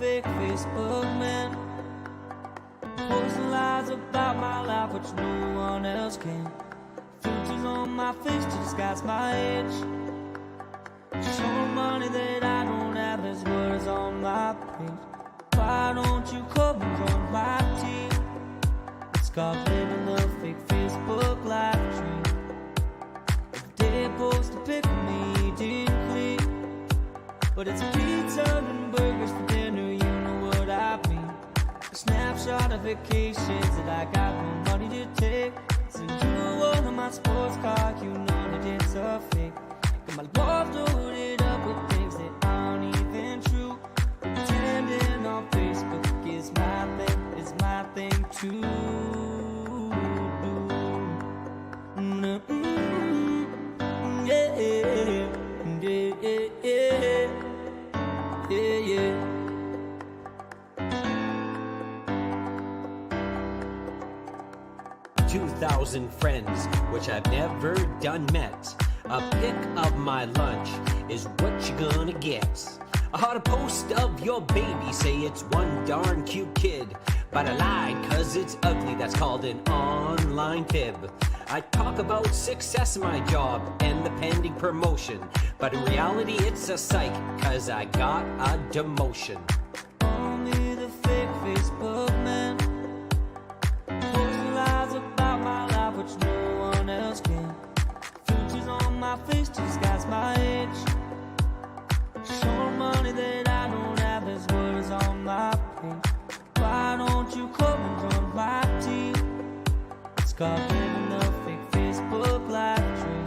fake Facebook man, posting lies about my life which no one else can. Filters on my face to disguise my age, showing money that I don't have. There's words on my page. Why don't you come and join my team? It's called living the fake Facebook live dream. If they post a pic of me eating clean, but it's pizza and burgers for dinner, you know what I mean. A snapshot of vacations that I got no money to take. Send you one of my sports car, you know that it's a fake. Got my love loaded up with things that aren't even true. Pretending on Facebook is my thing too. Yeah, yeah, yeah, yeah. 2,000 friends, which I've never done met. A pic of my lunch is what you're gonna get. I had a post of your baby, say it's one darn cute kid. But I lied, cause it's ugly, that's called an online fib. I talk about success in my job and the pending promotion. But in reality it's a psych, cause I got a demotion. Only the fake Facebook man, posting lies about my life which no one else can. Filters on my face to disguise my age, showing money that I don't have. There's words on my page. Why don't you come and join my team? It's called living the fake Facebook live dream.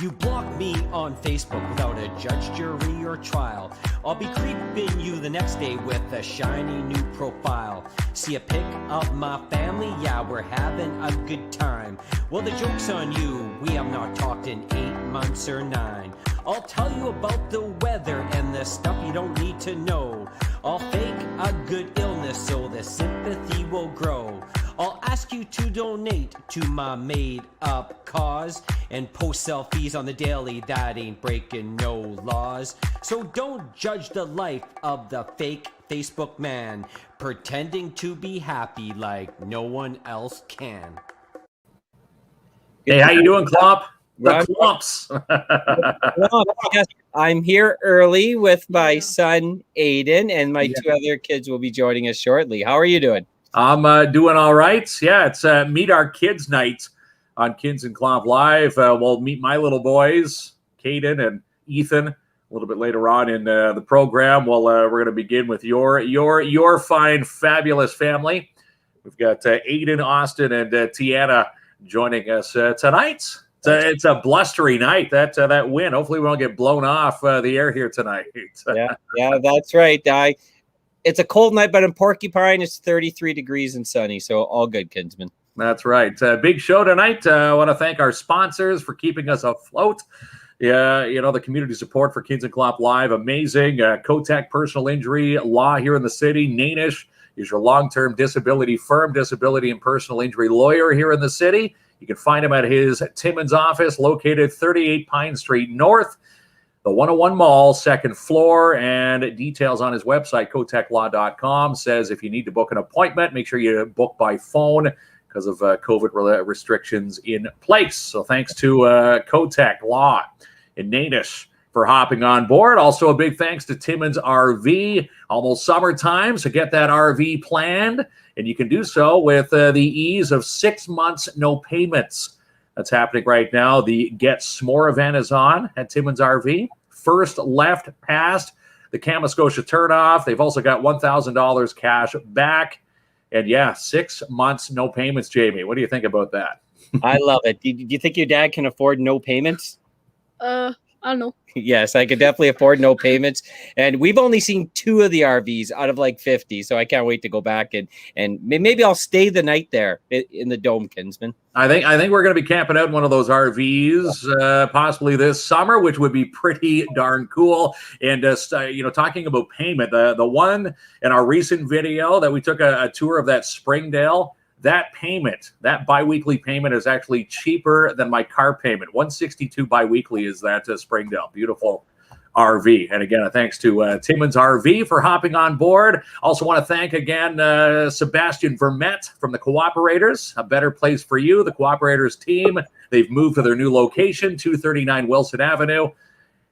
You block me on Facebook without a judge, jury, or trial. I'll be creeping you the next day with a shiny new profile. See a pic of my family? Yeah, we're having a good time. Well, the joke's on you. We have not talked in 8 months or 9. I'll tell you about the weather and the stuff you don't need to know. I'll fake a good illness so the sympathy will grow. I'll ask you to donate to my made-up cause and post selfies on the daily. That ain't breaking no laws. So don't judge the life of the fake Facebook man, pretending to be happy like no one else can. Hey, how you doing, Klomp? The Klomps. Yes, I'm here early with my son, Aiden, and my 2 other kids will be joining us shortly. How are you doing? I'm doing all right. Yeah, it's Meet Our Kids night on KINZ and KLOMP Live. We'll meet my little boys, Caden and Ethan, a little bit later on in the program. Well, we're going to begin with your fine, fabulous family. We've got Aiden, Austin, and Tiana joining us tonight. It's a blustery night, that win. Hopefully we don't get blown off the air here tonight. yeah, that's right. It's a cold night, but in Porcupine, it's 33 degrees and sunny, so all good, Kinsman. That's right. Big show tonight. I want to thank our sponsors for keeping us afloat. Yeah, you know, the community support for KINZ and KLOMP Live, amazing. Kotek Personal Injury Law here in the city. Nanish is your long-term disability firm, disability and personal injury lawyer here in the city. You can find him at his Timmins office located 38 Pine Street North, the 101 Mall, 2nd floor, and details on his website, koteklaw.com. Says if you need to book an appointment, make sure you book by phone because of COVID restrictions in place. So thanks to Kotek Law in Nanish for hopping on board. Also a big thanks to Timmins RV, almost summertime, so get that RV planned, and you can do so with the ease of 6 months, no payments. That's happening right now. The Get S'more event is on at Timmins RV. First left past the Kamoskosia turnoff. They've also got $1,000 cash back. And yeah, 6 months, no payments, Jamie. What do you think about that? I love it. Do you think your dad can afford no payments? I don't know. Yes, I could definitely afford no payments. And we've only seen 2 of the RVs out of like 50. So I can't wait to go back and maybe I'll stay the night there in the Dome, Kinsman. I think we're going to be camping out in one of those RVs possibly this summer, which would be pretty darn cool. And you know, talking about payment, the one in our recent video that we took a tour of that Springdale, that payment, that biweekly payment is actually cheaper than my car payment. $162 biweekly is that Springdale. Beautiful RV. And again, thanks to Timmins RV for hopping on board. Also want to thank again Sebastian Vermette from the Cooperators, A Better Place for You, the Cooperators team. They've moved to their new location, 239 Wilson Avenue.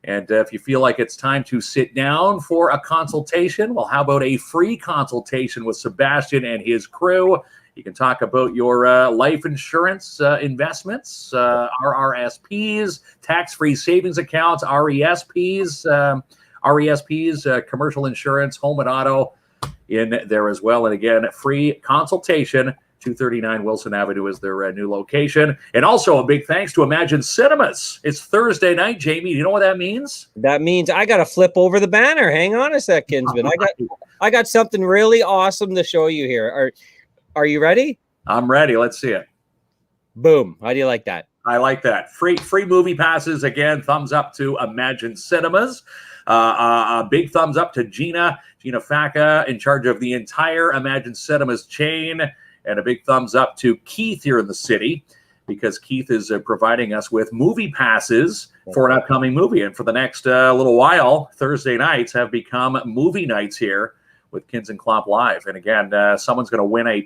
And if you feel like it's time to sit down for a consultation, well, how about a free consultation with Sebastian and his crew? You can talk about your life insurance investments, RRSPs, tax-free savings accounts, RESPs, commercial insurance, home and auto in there as well. And again, free consultation. 239 Wilson Avenue is their new location. And also a big thanks to Imagine Cinemas. It's Thursday night, Jamie. Do you know what that means? That means I got to flip over the banner. Hang on a sec, Kinsman. I got something really awesome to show you here. Are you ready? I'm ready. Let's see it. Boom. How do you like that? I like that. Free movie passes. Again, thumbs up to Imagine Cinemas. A big thumbs up to Gina Faca, in charge of the entire Imagine Cinemas chain. And a big thumbs up to Keith here in the city, because Keith is providing us with movie passes for an upcoming movie. And for the next little while, Thursday nights have become movie nights here with KINZ and KLOMP Live. And again, someone's going to win a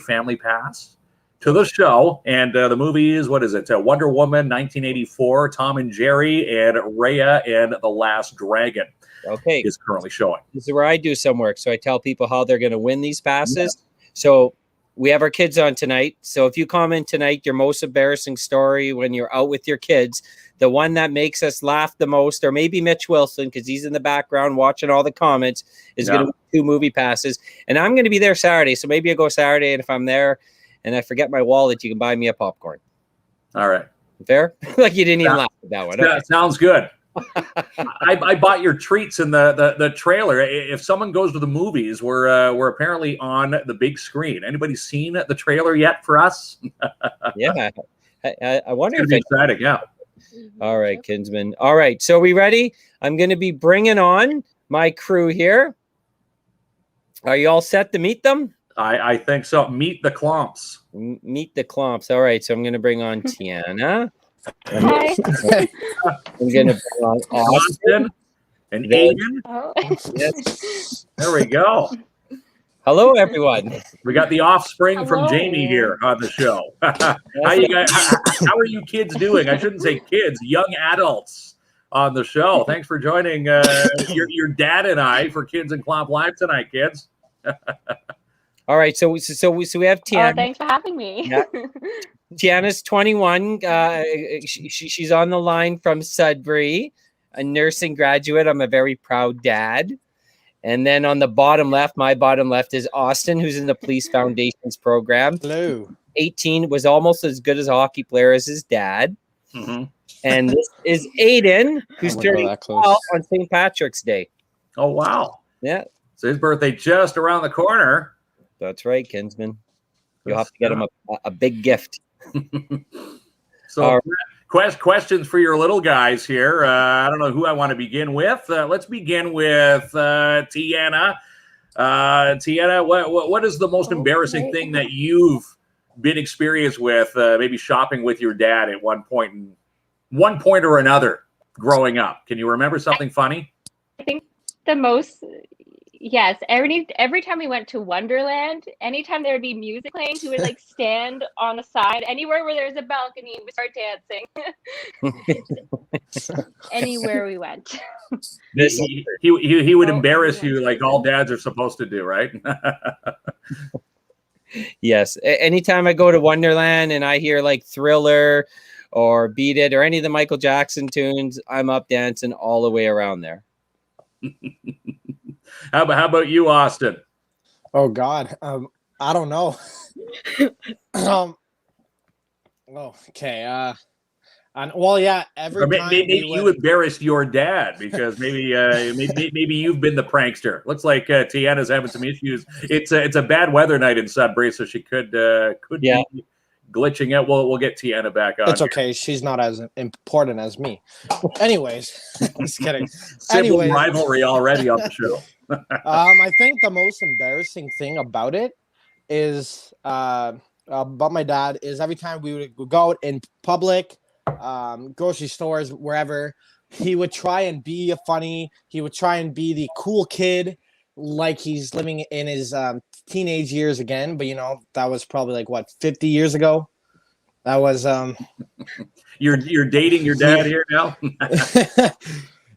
family pass to the show. And the movie is, what is it? Wonder Woman, 1984, Tom and Jerry, and Raya and the Last Dragon. Okay. Is currently showing. This is where I do some work. So I tell people how they're going to win these passes. Yeah. So we have our kids on tonight. So if you comment tonight, your most embarrassing story when you're out with your kids, the one that makes us laugh the most, or maybe Mitch Wilson, because he's in the background watching all the comments, is going to win 2 movie passes. And I'm going to be there Saturday. So maybe I'll go Saturday. And if I'm there and I forget my wallet, you can buy me a popcorn. All right. Fair? Like you didn't even laugh at that one. Yeah, okay. Sounds good. I bought your treats in the trailer. If someone goes to the movies, we're apparently on the big screen. Anybody seen the trailer yet for us? Yeah, I wonder if it's exciting. Yeah. All right, Kinsman. All right, so we ready? I'm going to be bringing on my crew here. Are you all set to meet them? I think so. Meet the Klomps. Meet the Klomps. All right, so I'm going to bring on Tiana. Hi. I'm going to bring on Austin and Aiden. Oh. Yes. There we go. Hello, everyone. We got the offspring from Jamie here on the show. How you guys? How are you kids doing? I shouldn't say kids, young adults on the show. Thanks for joining your dad and I for KINZ and KLOMP Live tonight, kids. All right, so we have Tiana. Oh, thanks for having me. Yeah. Tiana's 21. She's on the line from Sudbury, a nursing graduate. I'm a very proud dad. And then on the bottom left, my bottom left, is Austin, who's in the Police Foundations program. Hello. 18, was almost as good as a hockey player as his dad. Mm-hmm. And this is Aiden, who's turning 12 on St. Patrick's Day. Oh, wow. Yeah. So his birthday just around the corner. That's right, Kinsman. You'll have to get him a big gift. So questions for your little guys here. I don't know who I want to begin with. Let's begin with Tiana. Tiana, what is the most embarrassing thing that you've been experienced with, maybe shopping with your dad at one point or another growing up? Can you remember something funny? I think the most, yes. Every time we went to Wonderland, anytime there would be music playing, he would like stand on a side, anywhere where there's a balcony, we start dancing. Anywhere we went. He would embarrass you like all dads are supposed to do, right? Yes. Anytime I go to Wonderland and I hear like Thriller or Beat It or any of the Michael Jackson tunes, I'm up dancing all the way around there. How about you, Austin? Oh God, I don't know. Okay. Well, yeah. Maybe you embarrassed your dad because maybe you've been the prankster. Looks like Tiana's having some issues. It's a bad weather night in Sudbury, so she could be glitching out. We'll get Tiana back on. It's okay. She's not as important as me. Anyways, just kidding. Sibling rivalry already on the show. I think the most embarrassing thing about it is about my dad is every time we would go out in public grocery stores, wherever. He would try and be he would try and be the cool kid, like he's living in his teenage years again. But that was probably like what, 50 years ago. That was You're dating your dad here now.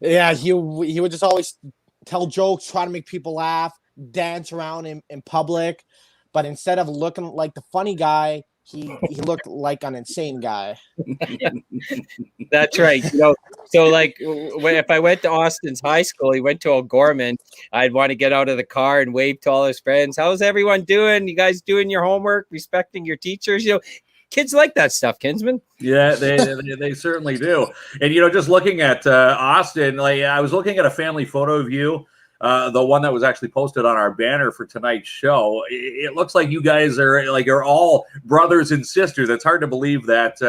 yeah. He would just always tell jokes, try to make people laugh, dance around in public. But instead of looking like the funny guy, he looked like an insane guy. That's right. So like if I went to Austin's high school, he went to O'Gorman, I'd want to get out of the car and wave to all his friends. How's everyone doing? You guys doing your homework, respecting your teachers? Kids like that stuff, Kinsman. Yeah, they certainly do. And just looking at Austin, like I was looking at a family photo of you. The one that was actually posted on our banner for tonight's show. It looks like you guys are all brothers and sisters. It's hard to believe that.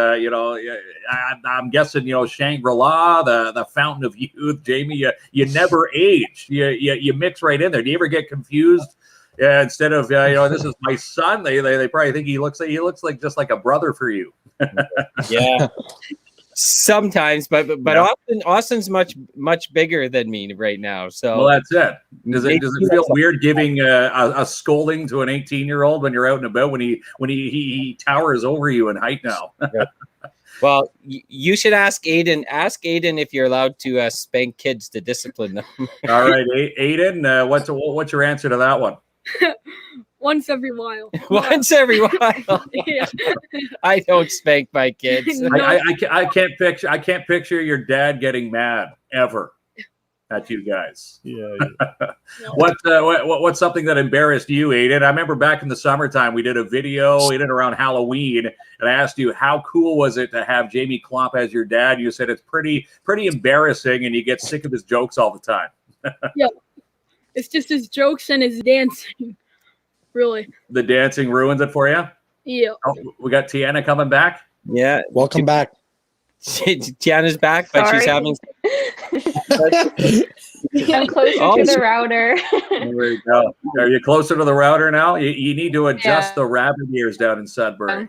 I'm guessing Shangri-La, the fountain of youth. Jamie, you never age. You mix right in there. Do you ever get confused? Instead of this is my son, they probably think he looks like just like a brother for you. Yeah. Sometimes, but yeah. Austin's much bigger than me right now. So well, that's it. Does it feel weird giving a scolding to an 18-year-old when you're out and about when he towers over you in height now? Yeah. Well, you should ask Aiden. Ask Aiden if you're allowed to spank kids to discipline them. All right, Aiden. What's your answer to that one? Once every while. Once every while. Yeah. I don't spank my kids. No. I can't picture your dad getting mad ever at you guys. Yeah. What's something that embarrassed you, Aiden? I remember back in the summertime we did a video in and around Halloween, and I asked you how cool was it to have Jamie Klomp as your dad. You said it's pretty embarrassing, and you get sick of his jokes all the time. Yeah, it's just his jokes and his dancing. Really. The dancing ruins it for you? Yeah. Oh, we got Tiana coming back? Yeah. Welcome back. Tiana's back, but she's having... I'm closer to the router. There we go. Are you closer to the router now? You need to adjust the rabbit ears down in Sudbury.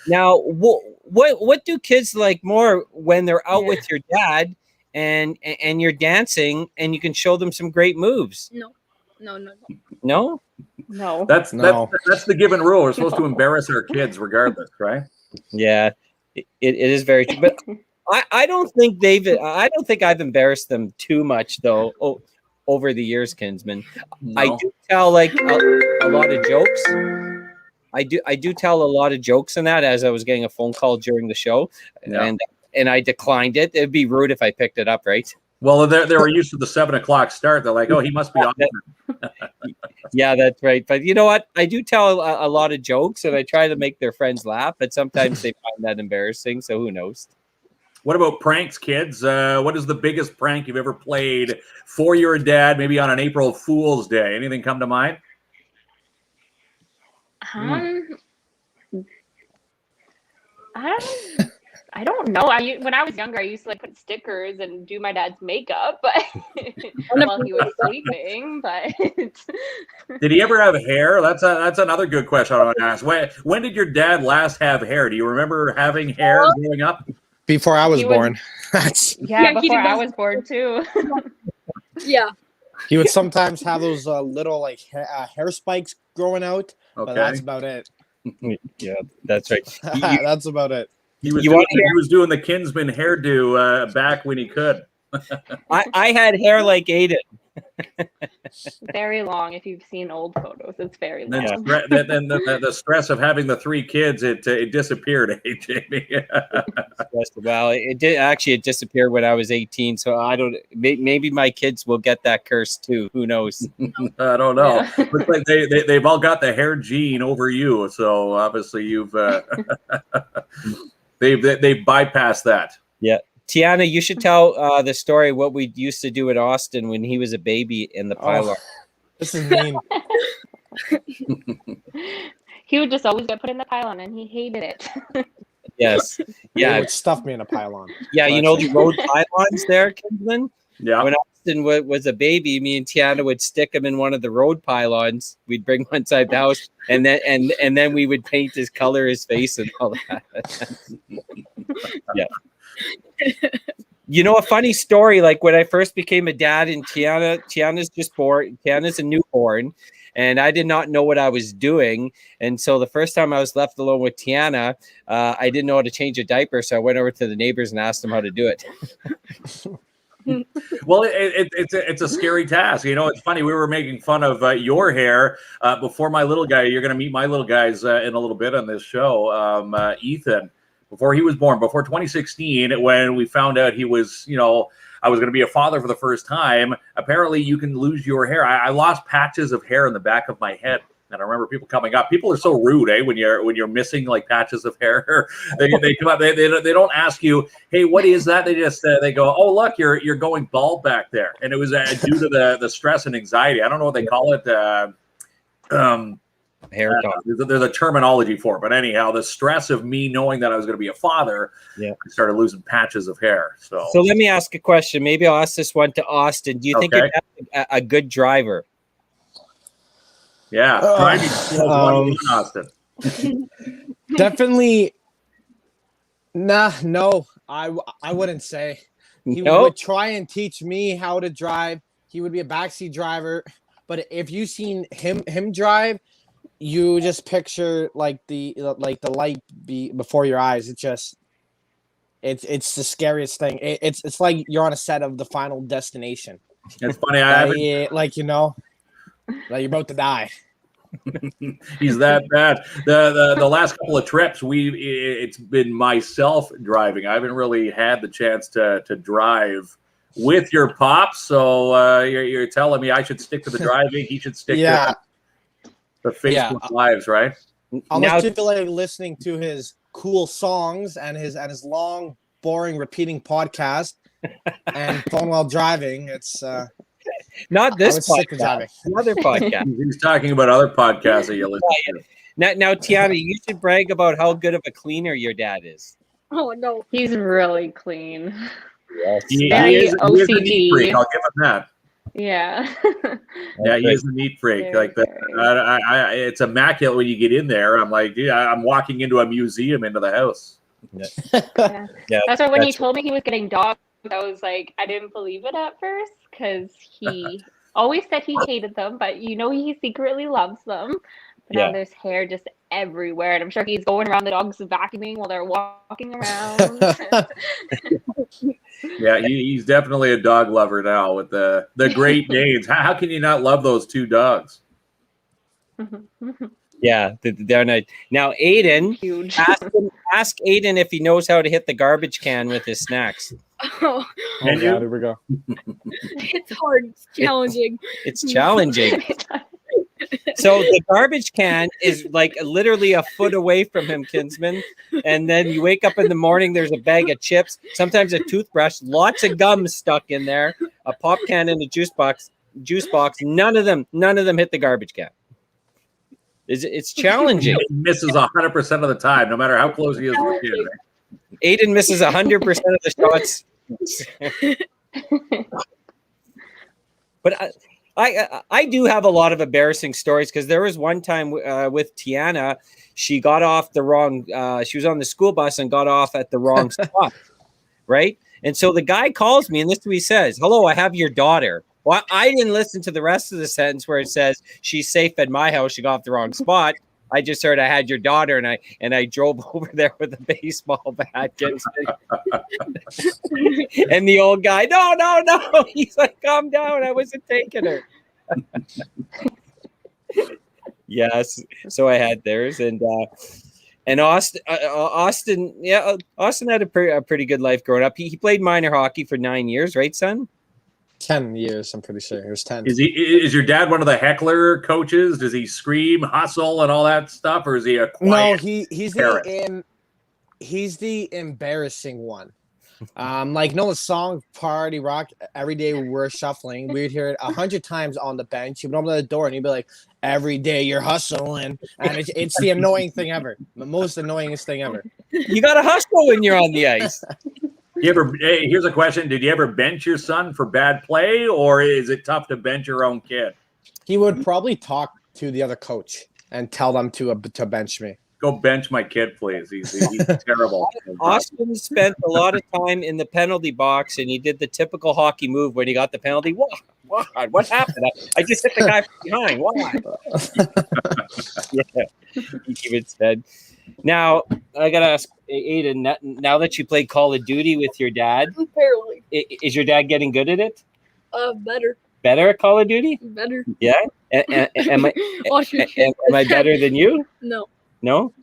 Now, what do kids like more when they're out with your dad and you're dancing and you can show them some great moves? No. No. That's the given rule. We're supposed to embarrass our kids regardless, right? Yeah, it is very true. But I don't think I've embarrassed them too much though over the years, Kinsman. No. I do tell like a lot of jokes. I do tell a lot of jokes in that, as I was getting a phone call during the show, and I declined it. It'd be rude if I picked it up, right? Well, they were used to the 7:00 start. They're like, oh, he must be on. Yeah, that's right. But you know what? I do tell a lot of jokes, and I try to make their friends laugh. But sometimes they find that embarrassing. So who knows? What about pranks, kids? What is the biggest prank you've ever played for your dad? Maybe on an April Fool's Day. Anything come to mind? I don't know. When I was younger, I used to put stickers and do my dad's makeup, but while he was sleeping. But did he ever have hair? That's another good question I want to ask. When did your dad last have hair? Do you remember having hair growing up? Before I was born. Before I was born too. Yeah. He would sometimes have those little hair spikes growing out, but that's about it. Yeah, that's right. That's about it. He was doing the Kinsman hairdo back when he could. I had hair like Aiden. Very long. If you've seen old photos, it's very long. Then the stress of having the 3 kids, it disappeared, Jamie. Well, it did actually. It disappeared when I was 18. So I don't. Maybe my kids will get that curse too. Who knows? I don't know. Yeah. Looks like they've all got the hair gene over you. So obviously you've they've bypassed that. Yeah. Tiana, you should tell the story what we used to do at Austin when he was a baby in the pylon. This is mean. He would just always get put in the pylon, and he hated it. Yes. Yeah. He would stuff me in a pylon. Yeah, you know the road pylons there, Kinsman? Yeah. When Austin was a baby, me and Tiana would stick him in one of the road pylons. We'd bring one inside the house, and then we would paint his color, his face, and all that. Yeah. You know, a funny story, like when I first became a dad and Tiana's just born, Tiana's a newborn, and I did not know what I was doing. And so the first time I was left alone with Tiana, I didn't know how to change a diaper. So I went over to the neighbors and asked them how to do it. Well, it's a scary task. You know, it's funny. We were making fun of your hair before my little guy. You're going to meet my little guys in a little bit on this show. Ethan, before he was born, before 2016, when we found out he was, you know, I was going to be a father for the first time. Apparently, you can lose your hair. I lost patches of hair in the back of my head. And I remember people coming up. People are so rude, when you're missing like patches of hair. they come up. They don't ask you, hey, what is that? They just they go, oh, look, you're going bald back there, and it was due to the stress and anxiety. I don't know what they call it. Hair talk. There's a terminology for it, but anyhow, the stress of me knowing that I was going to be a father, I started losing patches of hair. So let me ask a question. Maybe I'll ask this one to Austin. Do you think you're a good driver? Yeah, driving Austin. Definitely. No, I wouldn't say. He would try and teach me how to drive. He would be a backseat driver, but if you seen him drive, you just picture like the light before your eyes. It's the scariest thing. It's like you're on a set of the Final Destination. It's funny. Like you're about to die. He's that bad. The last couple of trips, it's been myself driving. I haven't really had the chance to drive with your pops. So you're telling me I should stick to the driving. He should stick to the Facebook lives, right? Unless you feel like listening to his cool songs and his long, boring, repeating podcast and phone while driving, it's not this podcast. Another podcast. He's talking about other podcasts that you listen to. Now, Tiana, you should brag about how good of a cleaner your dad is. Oh no, He's really clean. Yes. He Very is a neat OCD. freak. I'll give him that. Yeah. Yeah, he is a neat freak. Very, Like that, it's immaculate when you get in there. I'm like, I'm walking into a museum into the house. Yeah. That's why when he told me he was getting dogs, I was like, I didn't believe it at first because he always said he hated them, but he secretly loves them. But now there's hair just everywhere, and I'm sure he's going around the dogs vacuuming while they're walking around. Yeah, he's definitely a dog lover now with the Great Danes. How can you not love those two dogs? Yeah, they're nice. Now, Aiden, Huge. ask Aiden if he knows how to hit the garbage can with his snacks. oh, And God, here we go. it's hard. It's challenging. It's challenging. So the garbage can is like literally a foot away from him, Kinsman. And then you wake up in the morning, there's a bag of chips, sometimes a toothbrush, lots of gum stuck in there, a pop can and a juice box. None of them hit the garbage can. It's challenging. He misses 100% of the time, no matter how close he is to the kid. Aiden misses 100% of the shots. But I do have a lot of embarrassing stories because there was one time with Tiana, she got off the wrong. She was on the school bus and got off at the wrong spot, right? And so the guy calls me, and this is what he says: "Hello, I have your daughter." Well, I didn't listen to the rest of the sentence where it says she's safe at my house. She got off the wrong spot. I just heard I had your daughter, and I drove over there with a baseball bat. And the old guy, no. He's like, calm down. I wasn't taking her. Yes. So I had theirs, and Austin had a pretty good life growing up. He played minor hockey for 9 years, right, son? 10 years, I'm pretty sure. It was 10. Is your dad one of the heckler coaches? Does he scream, hustle, and all that stuff, or is he a quiet? No, he's the embarrassing one. The song "Party Rock" every day we're shuffling. We'd hear it 100 times on the bench. He would open the door and he'd be like, "Every day you're hustling," and it's the annoying thing ever, the most annoyingest thing ever. You gotta hustle when you're on the ice. Here's a question: did you ever bench your son for bad play, or is it tough to bench your own kid? He would probably talk to the other coach and tell them to bench me. Go bench my kid, please. He's terrible. Austin spent a lot of time in the penalty box, and he did the typical hockey move when he got the penalty. What happened? I just hit the guy from behind. Why? Yeah, he even said. Now, I got to ask Aiden, now that you played Call of Duty with your dad, Apparently. Is your dad getting good at it? Better. Better at Call of Duty? Better. Yeah? Am I better than you? No. No?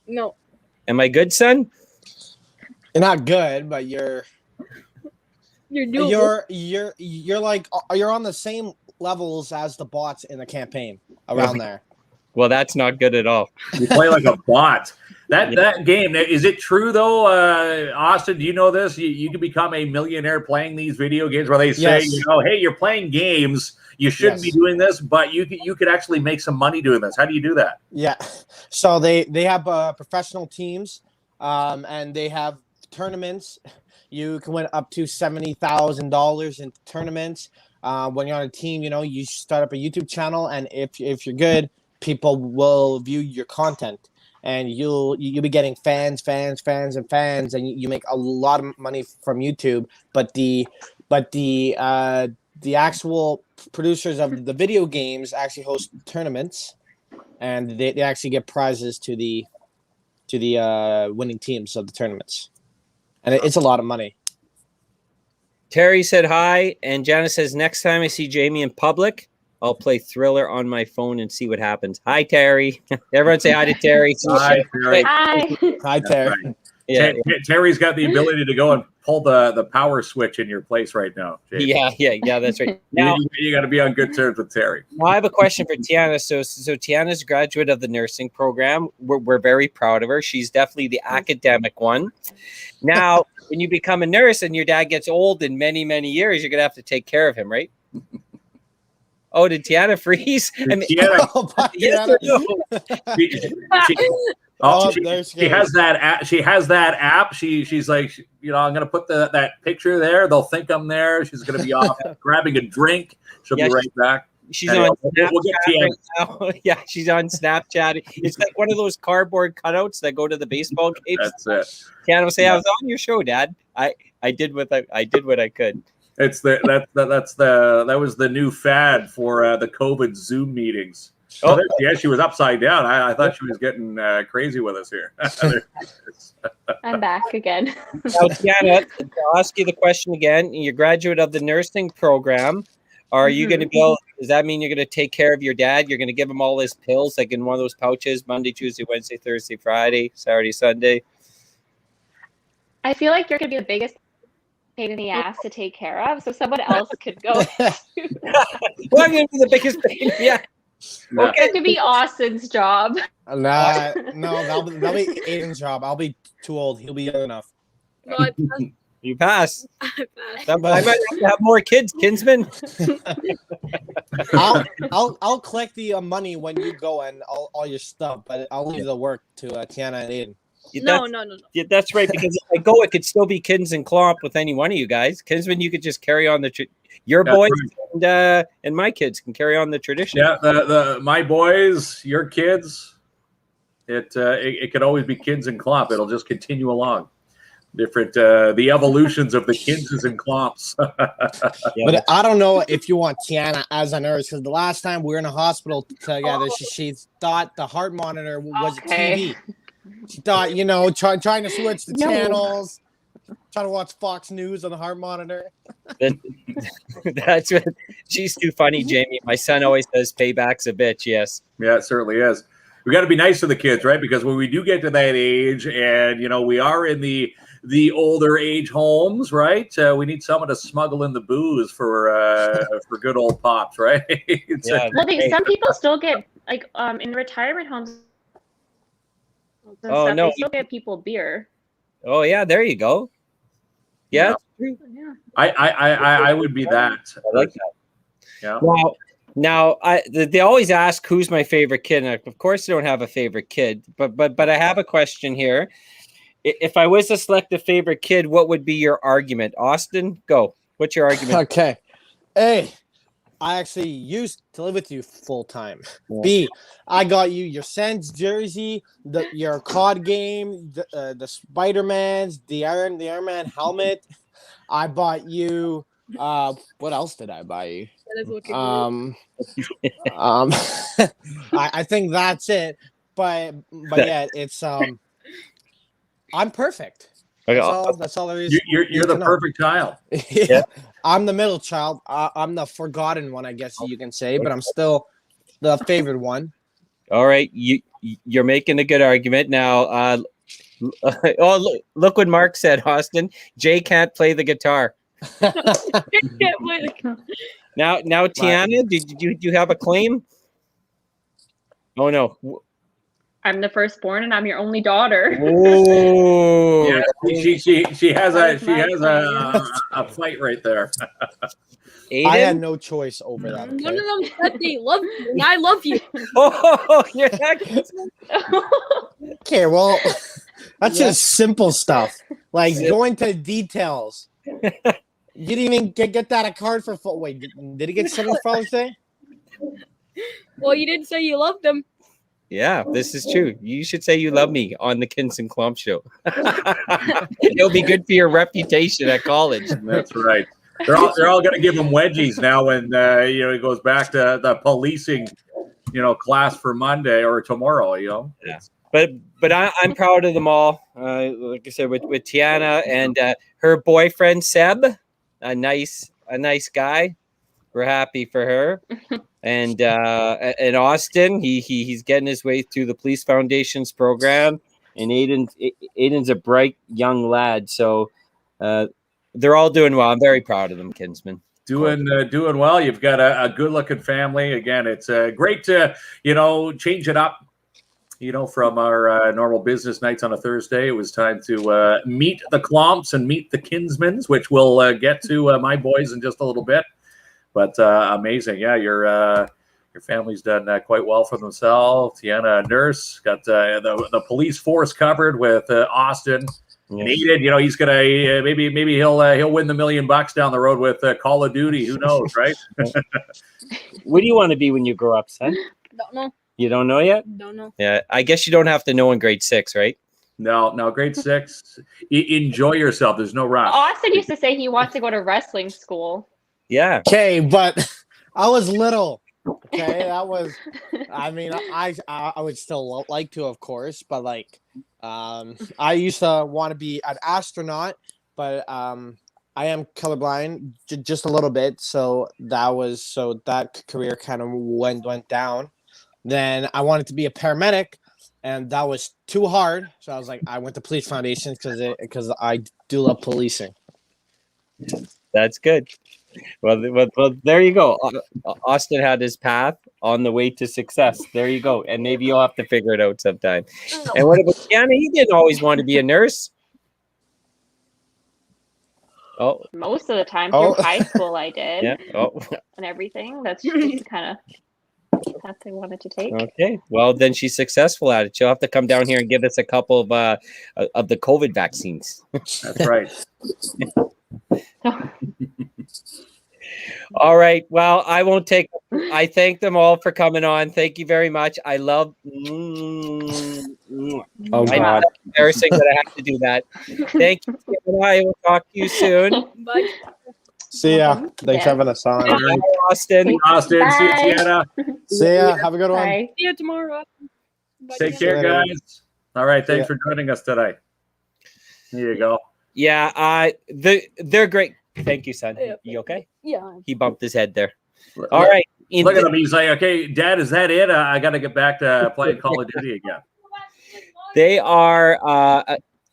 No. Am I good, son? You're not good, but you're doable. you're like you're on the same levels as the bots in the campaign around there. Well, that's not good at all. You play like a bot. That game, is it true though, Austin? Do you know this? You can become a millionaire playing these video games where they say, Yes. hey, you're playing games. You shouldn't be doing this, but you could actually make some money doing this. How do you do that? Yeah, so they have professional teams, and they have tournaments. You can win up to $70,000 in tournaments. When you're on a team, you start up a YouTube channel, and if you're good, people will view your content, and you'll be getting fans, and you make a lot of money from YouTube. But the actual producers of the video games actually host tournaments, and they actually get prizes to the winning teams of the tournaments, and it's a lot of money. Terry said hi, and Janice says, next time I see Jamie in public, I'll play Thriller on my phone and see what happens. Hi, Terry. Everyone say hi to Terry. Hi, Terry. Hi. Hi, Terry. Right. Yeah. Terry's got the ability to go and pull the power switch in your place right now. Jamie. Yeah, that's right. Now, you got to be on good terms with Terry. Now I have a question for Tiana. So Tiana's a graduate of the nursing program. We're very proud of her. She's definitely the academic one. Now, when you become a nurse and your dad gets old in many, many years, you're going to have to take care of him, right? Oh, did Tiana freeze? She has that app. She has that app. She's like, I'm gonna put that picture there. They'll think I'm there. She's gonna be off grabbing a drink. She'll be right back. She's on Snapchat right now. Yeah, she's on Snapchat. It's like one of those cardboard cutouts that go to the baseball games. That's it. Tiana will say, "I was on your show, Dad. I did what I could." It's that was the new fad for the COVID Zoom meetings. Oh, yeah, she was upside down. I thought she was getting crazy with us here. I'm back again. Now, Tiana, I'll ask you the question again. You're a graduate of the nursing program. Are you going to be able, does that mean you're going to take care of your dad? You're going to give him all his pills, like in one of those pouches, Monday, Tuesday, Wednesday, Thursday, Friday, Saturday, Sunday? I feel like you're going to be the biggest pain in the ass to take care of, so someone else could go. Well, I'm going to be the biggest pain in the ass. Okay, it could be Austin's job. No, that'll be Aiden's job. I'll be too old. He'll be young enough. No, I passed. You pass. I passed. I might have to have more kids, Kinsman. I'll collect the money when you go and all your stuff, but I'll leave the work to Tiana and Aiden. No. Yeah, that's right. Because if I go, it could still be KINZ and KLOMP with any one of you guys. Kinsman, you could just carry on your boys and my kids can carry on the tradition. Yeah, my boys, your kids. It could always be KINZ and KLOMP. It'll just continue along. Different the evolutions of the KINZs and KLOMPs. But I don't know if you want Tiana as a nurse, because the last time we were in a hospital together, she thought the heart monitor was a TV. She thought, trying to switch the channels, trying to watch Fox News on the heart monitor. That's what she's too funny, Jamie. My son always says payback's a bitch. Yes. Yeah, it certainly is. We got to be nice to the kids, right? Because when we do get to that age, and we are in the older age homes, right? We need someone to smuggle in the booze for good old pops, right? Yeah. Well, some people still get in retirement homes. Oh, no. They still get people beer. Oh yeah, there you go. Yeah. Yeah. I would be that. I like that. Yeah. Well, now they always ask who's my favorite kid, and of course I don't have a favorite kid, but I have a question here. If I was to select a favorite kid, what would be your argument? Austin, go. What's your argument? Okay. Hey, I actually used to live with you full time. B, I got you your Sens jersey, your COD game, the Spider-Man's, the Iron Man helmet. I bought you. What else did I buy you? That is looking I think that's it. But yeah, it's I'm perfect. That's all there is. You're the perfect child. Yeah. I'm the middle child. I'm the forgotten one, I guess you can say, but I'm still the favored one. All right, you're making a good argument now. Look what Mark said, Austin. Jay can't play the guitar. Now, Tiana, did you have a claim? Oh no. I'm the firstborn, and I'm your only daughter. Oh, yeah, she has a fight right there. Aiden? I had no choice over that. Okay? One of them said they love you, and I love you. Oh, you're Okay, well, that's just simple stuff. Like going to details. You didn't even get that a card for full. Wait, did he get something for Father's Day? Well, you didn't say you loved them. Yeah, this is true. You should say you love me on the KINZ and KLOMP show. It'll be good for your reputation at college. That's right. They're all going to give him wedgies now when he goes back to the policing, class for Monday or tomorrow. Yeah. But I'm proud of them all. Like I said, with Tiana and her boyfriend Seb, a nice guy. We're happy for her. And Austin, he's getting his way through the Police Foundation's program, and Aiden's a bright young lad. So they're all doing well. I'm very proud of them, Kinsman. Doing well. You've got a good looking family. Again, it's great to change it up. From our normal business nights on a Thursday, it was time to meet the Klomps and meet the Kinsmans, which we'll get to my boys in just a little bit. But amazing, yeah. Your family's done quite well for themselves. Tiana, a nurse, got the police force covered with Austin. Yeah. Needed, he's gonna maybe he'll win the $1 million down the road with Call of Duty. Who knows, right? What do you want to be when you grow up, son? Don't know. You don't know yet? Don't know. Yeah, I guess you don't have to know in grade 6, right? No, grade 6. Enjoy yourself. There's no rush. Austin used to say he wants to go to wrestling school. Yeah. Okay, but I was little. Okay, that was. I mean, I would still like to, of course, but I used to want to be an astronaut, but I am colorblind just a little bit, so that career kind of went down. Then I wanted to be a paramedic, and that was too hard. So I went to Police Foundation because I do love policing. That's good. Well, there you go. Austin had his path on the way to success. There you go. And maybe you'll have to figure it out sometime. And what about Tiana? You didn't always want to be a nurse. Oh, most of the time through high school I did. Yeah. Oh. And everything. That's just kind of path I wanted to take. Okay. Well, then she's successful at it. She'll have to come down here and give us a couple of the COVID vaccines. That's right. All right. Well, I won't take. I thank them all for coming on. Thank you very much. I love. Oh God! Embarrassing that I have to do that. Thank you. I will talk to you soon. Bye. See ya. Thanks for having us on. Bye, Austin. Austin. Bye. See you, Tiana. See ya. Have a good one. Bye. See you tomorrow. Bye, Take Tiana. care, guys. All right. Thanks for joining us today. Here you go. Yeah. They're great. Thank you, son. You okay? Yeah. He bumped his head there. All right. Look at him. He's like, okay, Dad, is that it? I got to get back to playing Call of Duty again. They are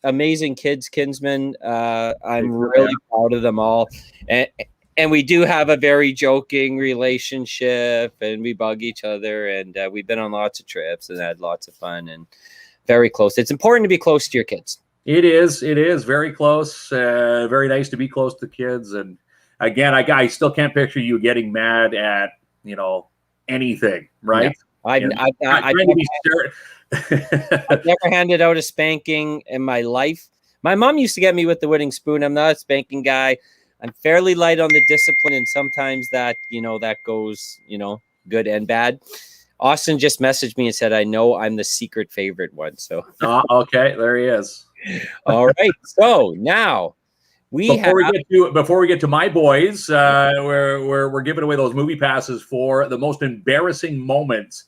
amazing kids, Kinsman. I'm really proud of them all. And we do have a very joking relationship, and we bug each other, and we've been on lots of trips and had lots of fun and very close. It's important to be close to your kids. It is very close. Very nice to be close to kids. And again, I still can't picture you getting mad at, anything, right? No, I've never handed out a spanking in my life. My mom used to get me with the wooden spoon. I'm not a spanking guy, I'm fairly light on the discipline, and sometimes that, that goes, good and bad. Austin just messaged me and said, I know I'm the secret favorite one. So, okay, there he is. All right. So now before we get to my boys, we're giving away those movie passes for the most embarrassing moments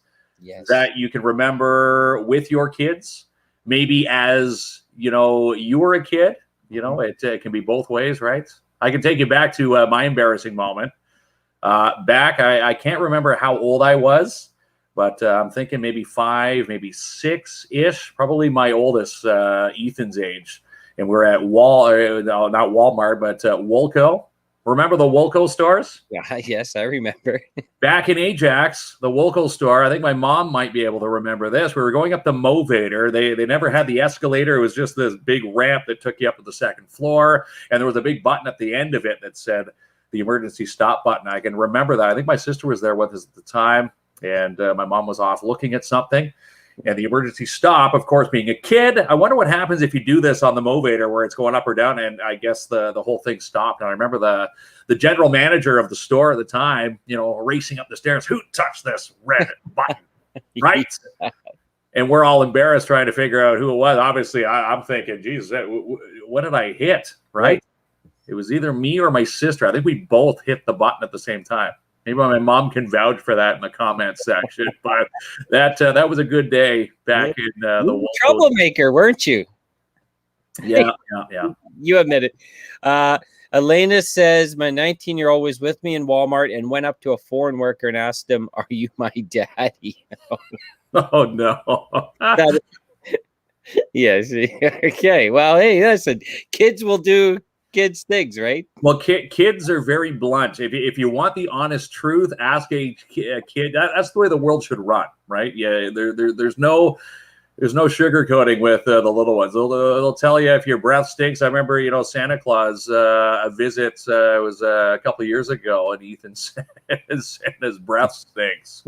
that you can remember with your kids. Maybe as you were a kid. It can be both ways, right? I can take you back to my embarrassing moment. I can't remember how old I was. But I'm thinking maybe 5, maybe 6-ish, probably my oldest, Ethan's age. And we're at not Walmart, but Woolco. Remember the Woolco stores? Yeah, yes, I remember. Back in Ajax, the Woolco store, I think my mom might be able to remember this. We were going up the Movator. They never had the escalator. It was just this big ramp that took you up to the second floor. And there was a big button at the end of it that said the emergency stop button. I can remember that. I think my sister was there with us at the time. And my mom was off looking at something. And the emergency stop, of course, being a kid, I wonder what happens if you do this on the Movator where it's going up or down. And I guess the whole thing stopped. And I remember the general manager of the store at the time, racing up the stairs. Who touched this red button? Right? And we're all embarrassed trying to figure out who it was. Obviously, I'm thinking, Jesus, what did I hit? Right? It was either me or my sister. I think we both hit the button at the same time. Maybe my mom can vouch for that in the comments section, but that was a good day back in the troublemaker, weren't you? Yeah. You admit it. Elena says, my 19-year-old was with me in Walmart and went up to a foreign worker and asked him, "Are you my daddy?" Oh no. Yes. Okay. Well, hey, listen, kids will do kids things, right? Well, kids are very blunt. If you want the honest truth, ask a kid. That's the way the world should run, right? Yeah, there's no sugarcoating with the little ones. They'll tell you if your breath stinks. I remember, Santa Claus, a visit was a couple of years ago, and Ethan said Santa's breath stinks.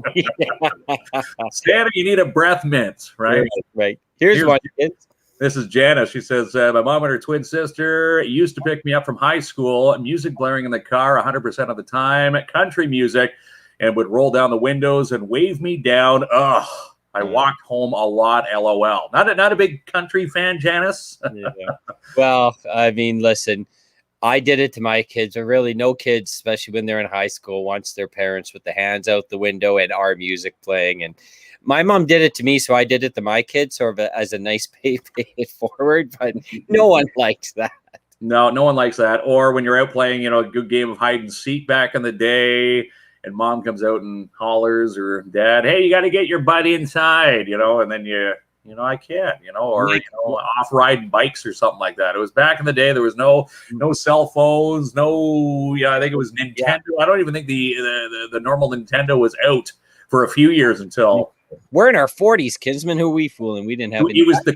Santa, you need a breath mint, right? Right. Here's one, kids. This is Janice. She says, my mom and her twin sister used to pick me up from high school, music blaring in the car 100% of the time, country music, and would roll down the windows and wave me down. Ugh. I walked home a lot, LOL. Not a big country fan, Janice? Yeah. Well, I mean, listen, I did it to my kids, but really no kids, especially when they're in high school, wants their parents with the hands out the window and our music playing. And my mom did it to me, so I did it to my kids sort of as a nice pay it forward, but no one likes that. No one likes that. Or when you're out playing, a good game of hide and seek back in the day, and mom comes out and hollers, or dad, "Hey, you got to get your butt inside," and then I can't, or off-riding bikes or something like that. It was back in the day. There was no cell phones, I think it was Nintendo. Yeah. I don't even think the normal Nintendo was out for a few years until. We're in our 40s, Kinsman. Who are we fooling? We didn't have it. Was the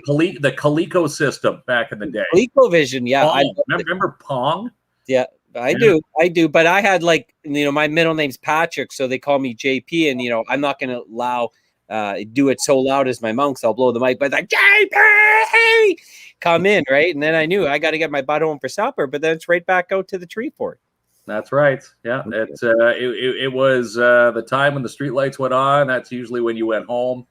Coleco system back in the day. ColecoVision, yeah. Pong. Remember Pong? Yeah, I do. But I had my middle name's Patrick, so they call me JP, and I'm not going to allow do it so loud as my mom, because I'll blow the mic. But like, JP, come in, right? And then I knew I got to get my butt home for supper, but then it's right back out to the tree fort. That's right. Yeah, it was the time when the street lights went on. That's usually when you went home.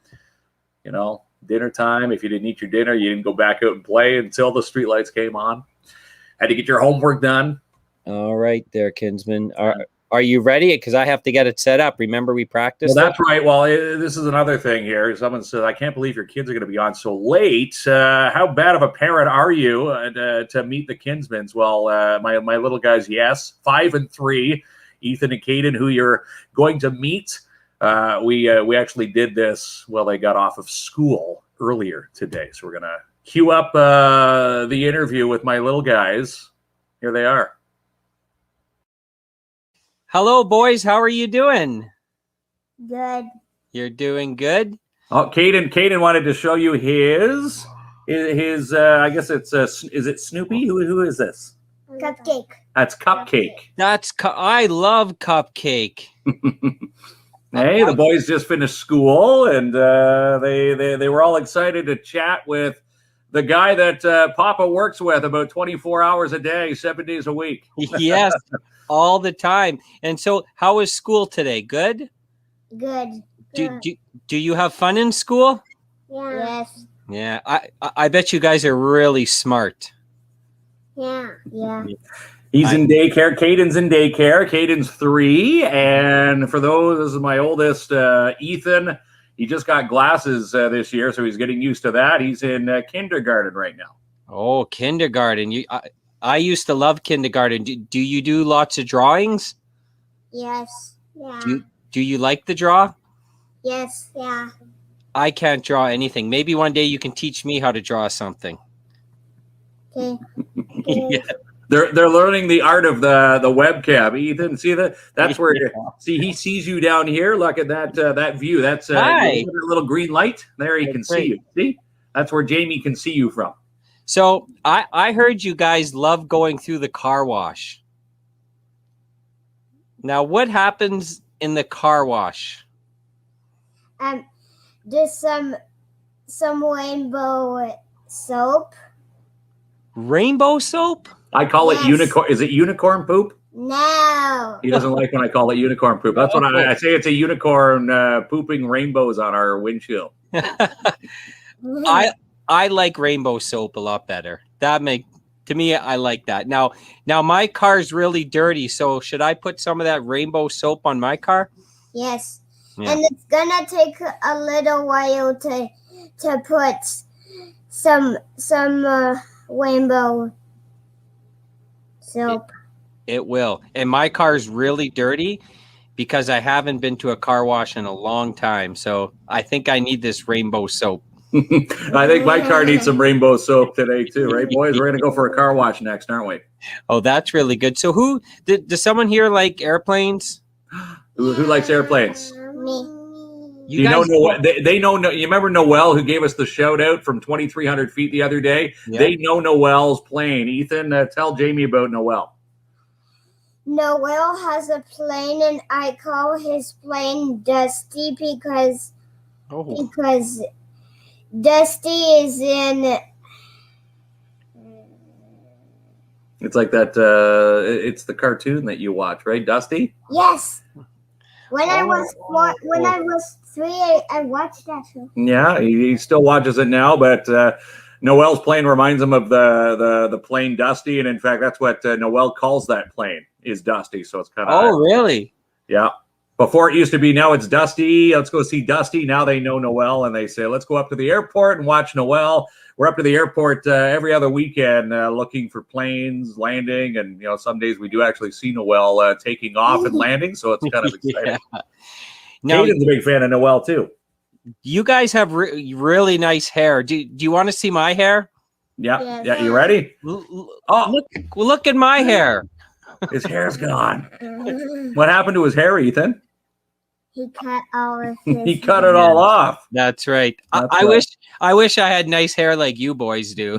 Dinner time. If you didn't eat your dinner, you didn't go back out and play until the street lights came on. Had to get your homework done. All right, there, Kinsman. Are you ready? Because I have to get it set up. Remember, we practiced. Well, that's right. Well, this is another thing here. Someone said, "I can't believe your kids are going to be on so late. How bad of a parent are you to meet the Kinsmans?" Well, my little guys, yes, 5 and 3, Ethan and Caden, who you're going to meet. We actually did this while they got off of school earlier today. So we're going to cue up the interview with my little guys. Here they are. Hello, boys. How are you doing? Good. You're doing good? Oh, Caden wanted to show you his I guess it's is it Snoopy? Who is this? Cupcake. That's Cupcake. I love Cupcake. Hey, the boys just finished school, and they were all excited to chat with the guy that Papa works with about 24 hours a day, 7 days a week. Yes, all the time. And so, how was school today? Good? Good. Do you have fun in school? Yeah. Yes. Yeah, I bet you guys are really smart. Yeah. Yeah. He's in daycare. Caden's in daycare. Caden's 3. And for those, this is my oldest, Ethan. He just got glasses this year, so he's getting used to that. He's in kindergarten right now. Oh, kindergarten. I used to love kindergarten. Do you do lots of drawings? Yes. Yeah. Do you like to draw? Yes. Yeah. I can't draw anything. Maybe one day you can teach me how to draw something. Okay. Yeah. They're learning the art of the webcam. Ethan, see that? That's where see he sees you down here. Look at that view. That's Hi. that little green light. There he can see you. See? That's where Jamie can see you from. So I heard you guys love going through the car wash. Now, what happens in the car wash? There's some rainbow soap. Rainbow soap? I call it unicorn. Is it unicorn poop? No. He doesn't like when I call it unicorn poop. That's what I say. It's a unicorn pooping rainbows on our windshield. I like rainbow soap a lot better. To me, I like that. Now my car's really dirty, so should I put some of that rainbow soap on my car? Yes. Yeah. And it's gonna take a little while to put some rainbow soap. It will. And my car's really dirty because I haven't been to a car wash in a long time. So I think I need this rainbow soap. I think my car needs some rainbow soap today too, right, boys? We're gonna go for a car wash next, aren't we? Oh, that's really good. So who does someone here like airplanes? Who likes airplanes? Me. You know, they know. You remember Noel, who gave us the shout out from 2,300 feet the other day? Yeah. They know Noel's plane. Ethan, tell Jamie about Noel. Noel has a plane, and I call his plane Dusty because Dusty is in. It's like that. It's the cartoon that you watch, right, Dusty? Yes. When I was 3, I watched that show. Yeah, he still watches it now, but Noel's plane reminds him of the plane Dusty, and in fact, that's what Noel calls that plane is Dusty. So it's kind of really? Yeah. Before it used to be, now it's Dusty. Let's go see Dusty. Now they know Noel, and they say, let's go up to the airport and watch Noel. We're up to the airport every other weekend looking for planes landing, and some days we do actually see Noel taking off and landing, so it's kind of exciting. Yeah. Now, Caden's a big fan of Noel too. You guys have really nice hair. Do you want to see my hair? Yeah, Yes. yeah. You ready? Oh, look at my hair. His hair's gone. What happened to his hair, Ethan? He cut all of his. He cut it all off. That's right. That's I right. wish I had nice hair like you boys do.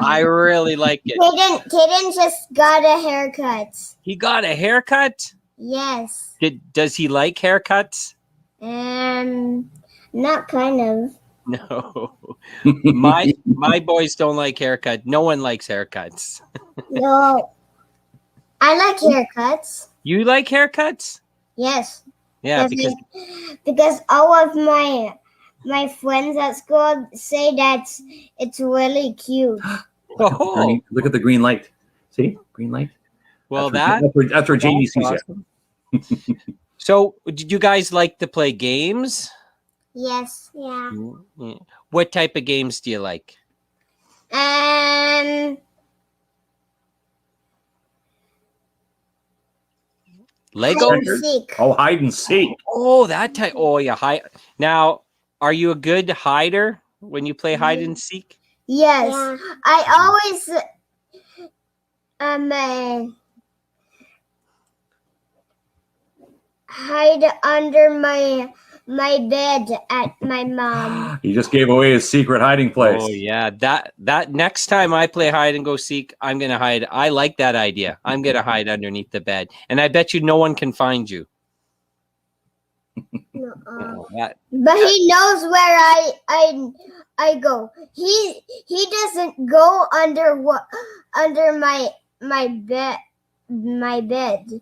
I really like it. Kaden just got a haircut. He got a haircut? Yes. Does he like haircuts? Not kind of. No. My boys don't like haircut. No one likes haircuts. No. I like haircuts. You like haircuts? Yes. Yeah, because all of my friends at school say that it's really cute. Oh, Look at the green light. See? Green light. well, that's where Jamie sees awesome. So, did you guys like to play games? Yes. Yeah. What type of games do you like? Lego? Hide and seek. Oh, hide and seek. Oh, that type. Oh, yeah. Now, are you a good hider when you play hide and seek? Yes. Yeah. I always hide under my bed at my mom. He just gave away his secret hiding place. Oh, yeah. That next time I play hide and go seek, I'm going to hide. I like that idea. I'm going to hide underneath the bed. And I bet you no one can find you. But he knows where I go. He doesn't go under my bed.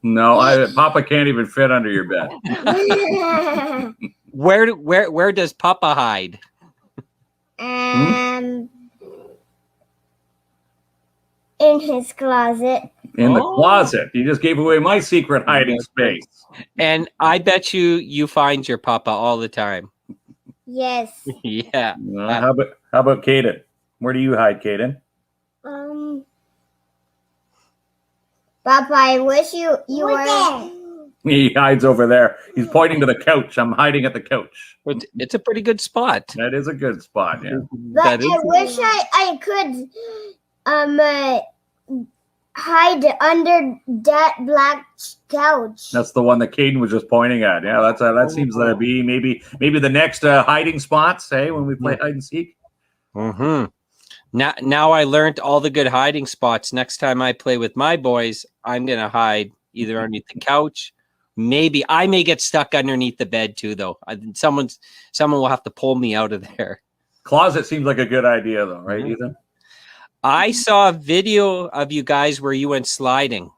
No, Papa can't even fit under your bed. Where does Papa hide? In his closet. In the closet. You just gave away my secret hiding space. And I bet you find your Papa all the time. Yes. Yeah. How about Caden? Where do you hide, Caden? Papa, I wish you were. He hides over there. He's pointing to the couch. I'm hiding at the couch. It's a pretty good spot. That is a good spot, yeah. But I wish I could hide under that black couch. That's the one that Caden was just pointing at. Yeah, that seems to be maybe the next hiding spots, when we play hide and seek. Mm-hmm. Now I learned all the good hiding spots. Next time I play with my boys, I'm gonna hide either underneath the couch. Maybe I may get stuck underneath the bed too, though. Someone will have to pull me out of there. Closet seems like a good idea, though, right, Ethan? I saw a video of you guys where you went sliding.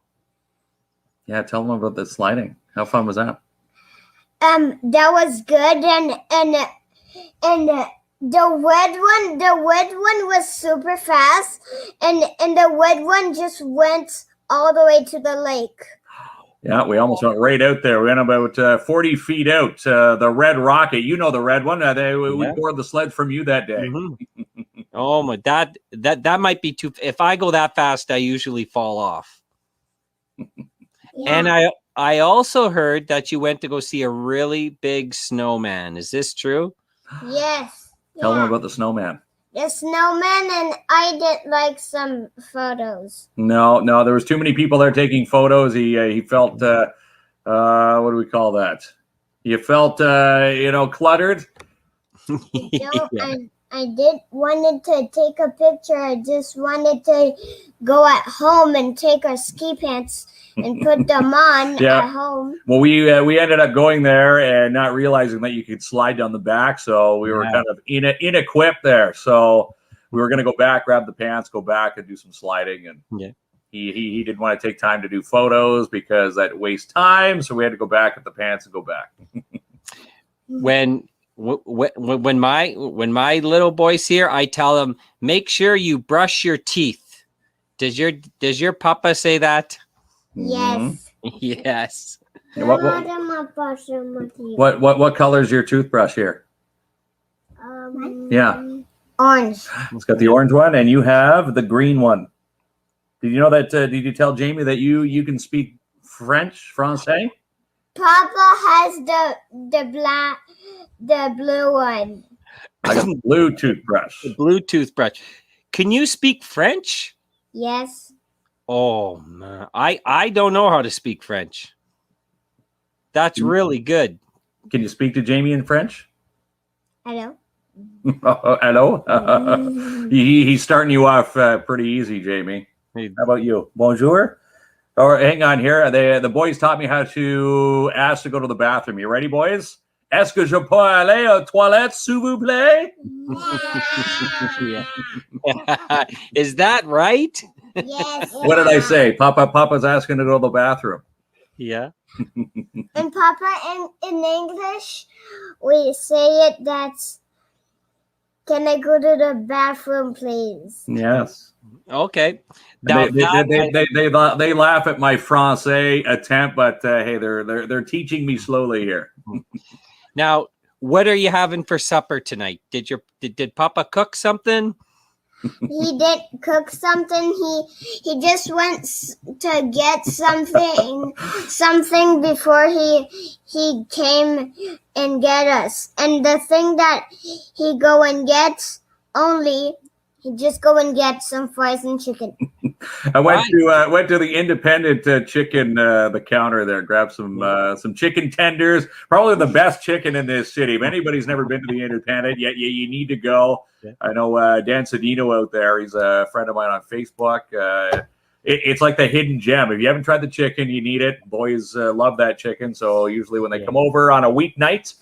Yeah, tell them about the sliding. How fun was that? That was good, and the red one was super fast, and the red one just went all the way to the lake. Yeah, we almost went right out there. We went about 40 feet out. The red rocket, you know the red one. We boarded the sled from you that day. Mm-hmm. Oh my, that might be too. If I go that fast, I usually fall off. Yeah. And I also heard that you went to go see a really big snowman. Is this true? Yes. Tell them about the snowman. The snowman, and I did like some photos. No, there was too many people there taking photos. He felt what do we call that? He felt cluttered. I did wanted to take a picture. I just wanted to go at home and take our ski pants and put them on at home. Well, we ended up going there and not realizing that you could slide down the back, so we were kind of inequipped there. So we were going to go back, grab the pants, go back and do some sliding, and he didn't want to take time to do photos because that wastes time. So we had to go back at the pants and go back. When my little boy's here, I tell him, make sure you brush your teeth. Does your Papa say that? Yes. Yes. What color is your toothbrush here? Orange. It's got the orange one, and you have the green one. Did you know that? Did you tell Jamie that you can speak Francais? Papa has the blue one. I got the blue toothbrush. The blue toothbrush. Can you speak French? Yes. Oh man, I don't know how to speak French. That's really good. Can you speak to Jamie in French? Hello. Hello. He's starting you off pretty easy, Jamie. How about you? Bonjour. Or hang on here. The boys taught me how to ask to go to the bathroom. You ready, boys? Est-ce que je peux aller aux toilettes, s'il vous plaît? Is that right? Yes. What did I say? Papa's asking to go to the bathroom. Yeah. And Papa, in English, we say it that's, can I go to the bathroom, please? Yes. Okay. Now, they laugh at my Francais attempt, but hey, they're teaching me slowly here. Now, what are you having for supper tonight? Did Papa cook something? He did cook something. He just went to get something before he came and get us. And the thing that he go and gets only. He just go and get some fries and chicken. I went to the independent chicken the counter there, grabbed some chicken tenders, probably the best chicken in this city. If anybody's never been to the independent, you need to go. I know Dan Cedino out there. He's a friend of mine on Facebook. it's like the hidden gem. If you haven't tried the chicken, you need it. Boys love that chicken. So usually when they come over on a weeknight,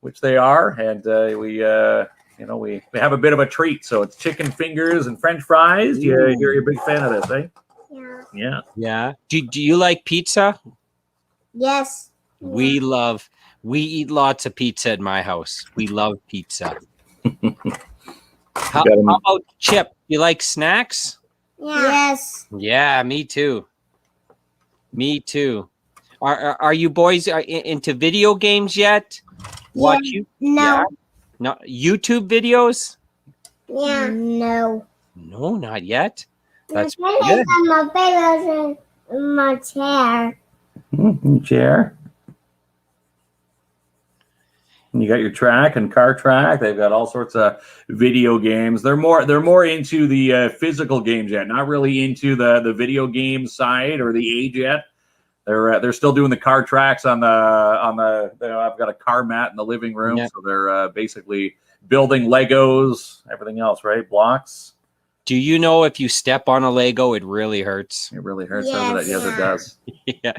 which they are, and we have a bit of a treat. So it's chicken fingers and French fries. You're a big fan of this, eh? Yeah. Yeah. Do you like pizza? Yes. We eat lots of pizza at my house. We love pizza. How about Chip? You like snacks? Yeah. Yes. Yeah, me too. Me too. Are you boys into video games yet? Watch you? No. Yeah. No YouTube videos? Yeah. No. No, not yet. That's good. My pillows in my chair. Chair. And you got your track and car track. They've got all sorts of video games. They're more into the physical games yet, not really into the video game side or the age yet. They're still doing the car tracks on the I've got a car mat in the living room, so they're basically building Legos, everything else, right? Blocks. Do you know if you step on a Lego, it really hurts? It really hurts, doesn't it? Yes, it does. Yeah.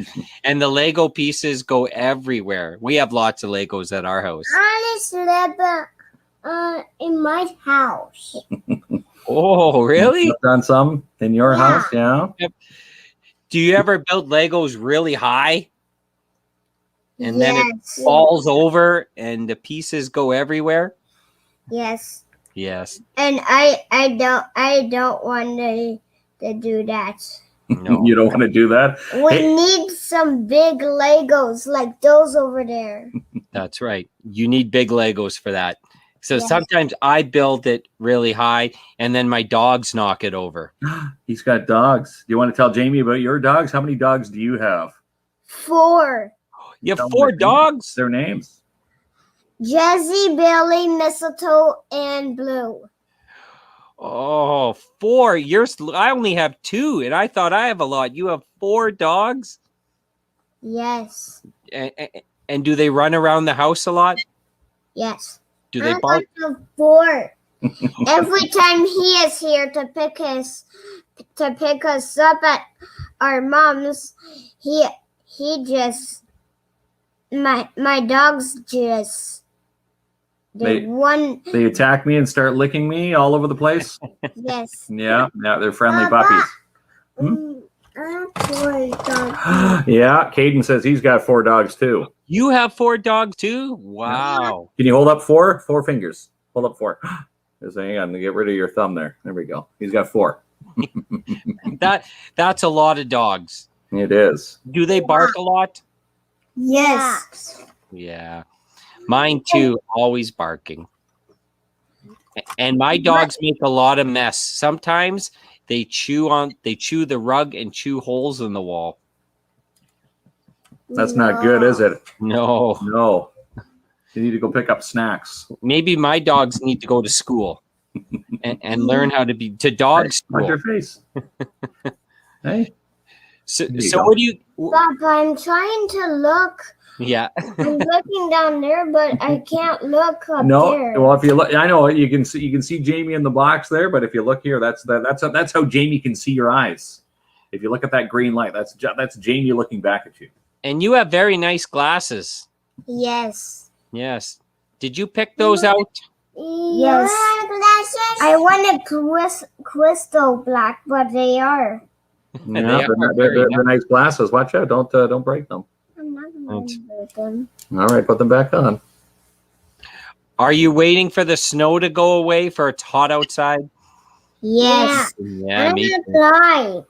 And the Lego pieces go everywhere. We have lots of Legos at our house. I slept in my house. Oh, really? You've done some in your house, yeah? Yep. Do you ever build Legos really high? And then it falls over and the pieces go everywhere? Yes. Yes. And I don't want to do that. No. You don't want to do that? We need some big Legos like those over there. That's right. You need big Legos for that. So sometimes I build it really high and then my dogs knock it over. He's got dogs. Do you want to tell Jamie about your dogs? How many dogs do you have? 4. You have 4 dogs? Their names? Jesse, Billy, Mistletoe, and Blue. Oh, 4. I only have 2, and I thought I have a lot. You have 4 dogs? Yes. And do they run around the house a lot? Yes. Do they bark? 4. Every time he is here to pick us up at our mom's, he just my dogs just They attack me and start licking me all over the place. Yes. Yeah, they're friendly puppies. Yeah, Caden says he's got 4 dogs too. You have 4 dogs too? Wow. Can you hold up 4? 4 fingers. Hold up 4. Just hang on, get rid of your thumb there. There we go. He's got 4. That's a lot of dogs. It is. Do they bark a lot? Yes. Yeah. Mine too, always barking. And my dogs make a lot of mess. Sometimes they chew the rug and chew holes in the wall. That's not good, is it? No. No. You need to go pick up snacks. Maybe my dogs need to go to school and learn how to be dog school. Watch your face. Hey. So what do you? Papa, I'm trying to look. Yeah. I'm looking down there, but I can't look up there. Well, if you look, I know you can see Jamie in the box there, but if you look here, that's how Jamie can see your eyes. If you look at that green light, that's Jamie looking back at you. And you have very nice glasses. Yes. Yes. Did you pick those out? Yes. I wanted crystal black, but they are. Yeah, they're nice glasses. Watch out! Don't break them. I'm not going to break them. All right, put them back on. Are you waiting for the snow to go away for it's hot outside? Yes. Yeah, I'm me gonna too.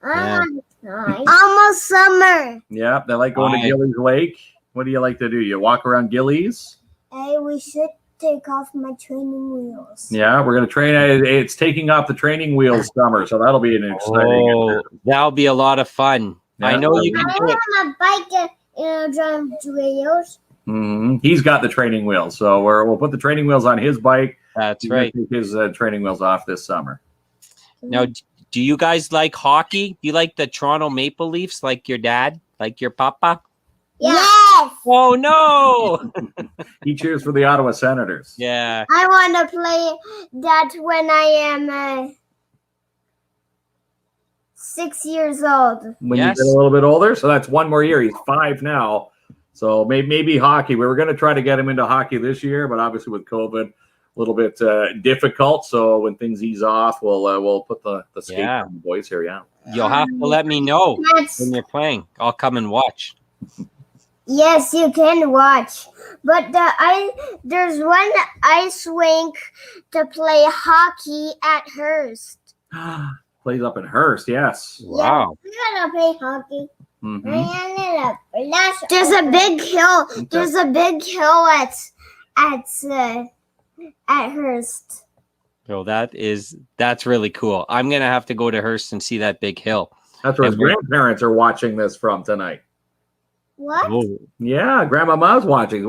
cry. Almost summer. Yeah, they like going to Gillies Lake. What do you like to do? You walk around Gillies? Hey, we should take off my training wheels. Yeah, we're going to train. It's taking off the training wheels summer, so that'll be an exciting. Oh, that'll be a lot of fun. Yeah, I know you can I do it. have a bike and drive wheels. Mm-hmm. He's got the training wheels, so we'll put the training wheels on his bike. That's He's right. gonna take his training wheels off this summer. Now, do you guys like hockey? Do you like the Toronto Maple Leafs like your dad, like your papa? Yes. Oh, no. He cheers for the Ottawa Senators. Yeah. I want to play that when I am 6 years old. When Yes. you get a little bit older. So that's one more year. He's 5 now. So maybe hockey. We were going to try to get him into hockey this year, but obviously with COVID, a little bit difficult. So when things ease off, we'll put the skate on the boys here. Yeah. You'll have to let me know when you're playing. I'll come and watch. Yes, you can watch. But there's one ice rink to play hockey at Hearst. Plays up in Hearst, yes. Wow. Yeah, we're gonna play hockey. Mhm. There's a big hill. There's a big hill at Hearst. So that's really cool. I'm gonna have to go to Hearst and see that big hill. That's where his grandparents are watching this from tonight. What? Oh, Yeah, Grandmama's watching.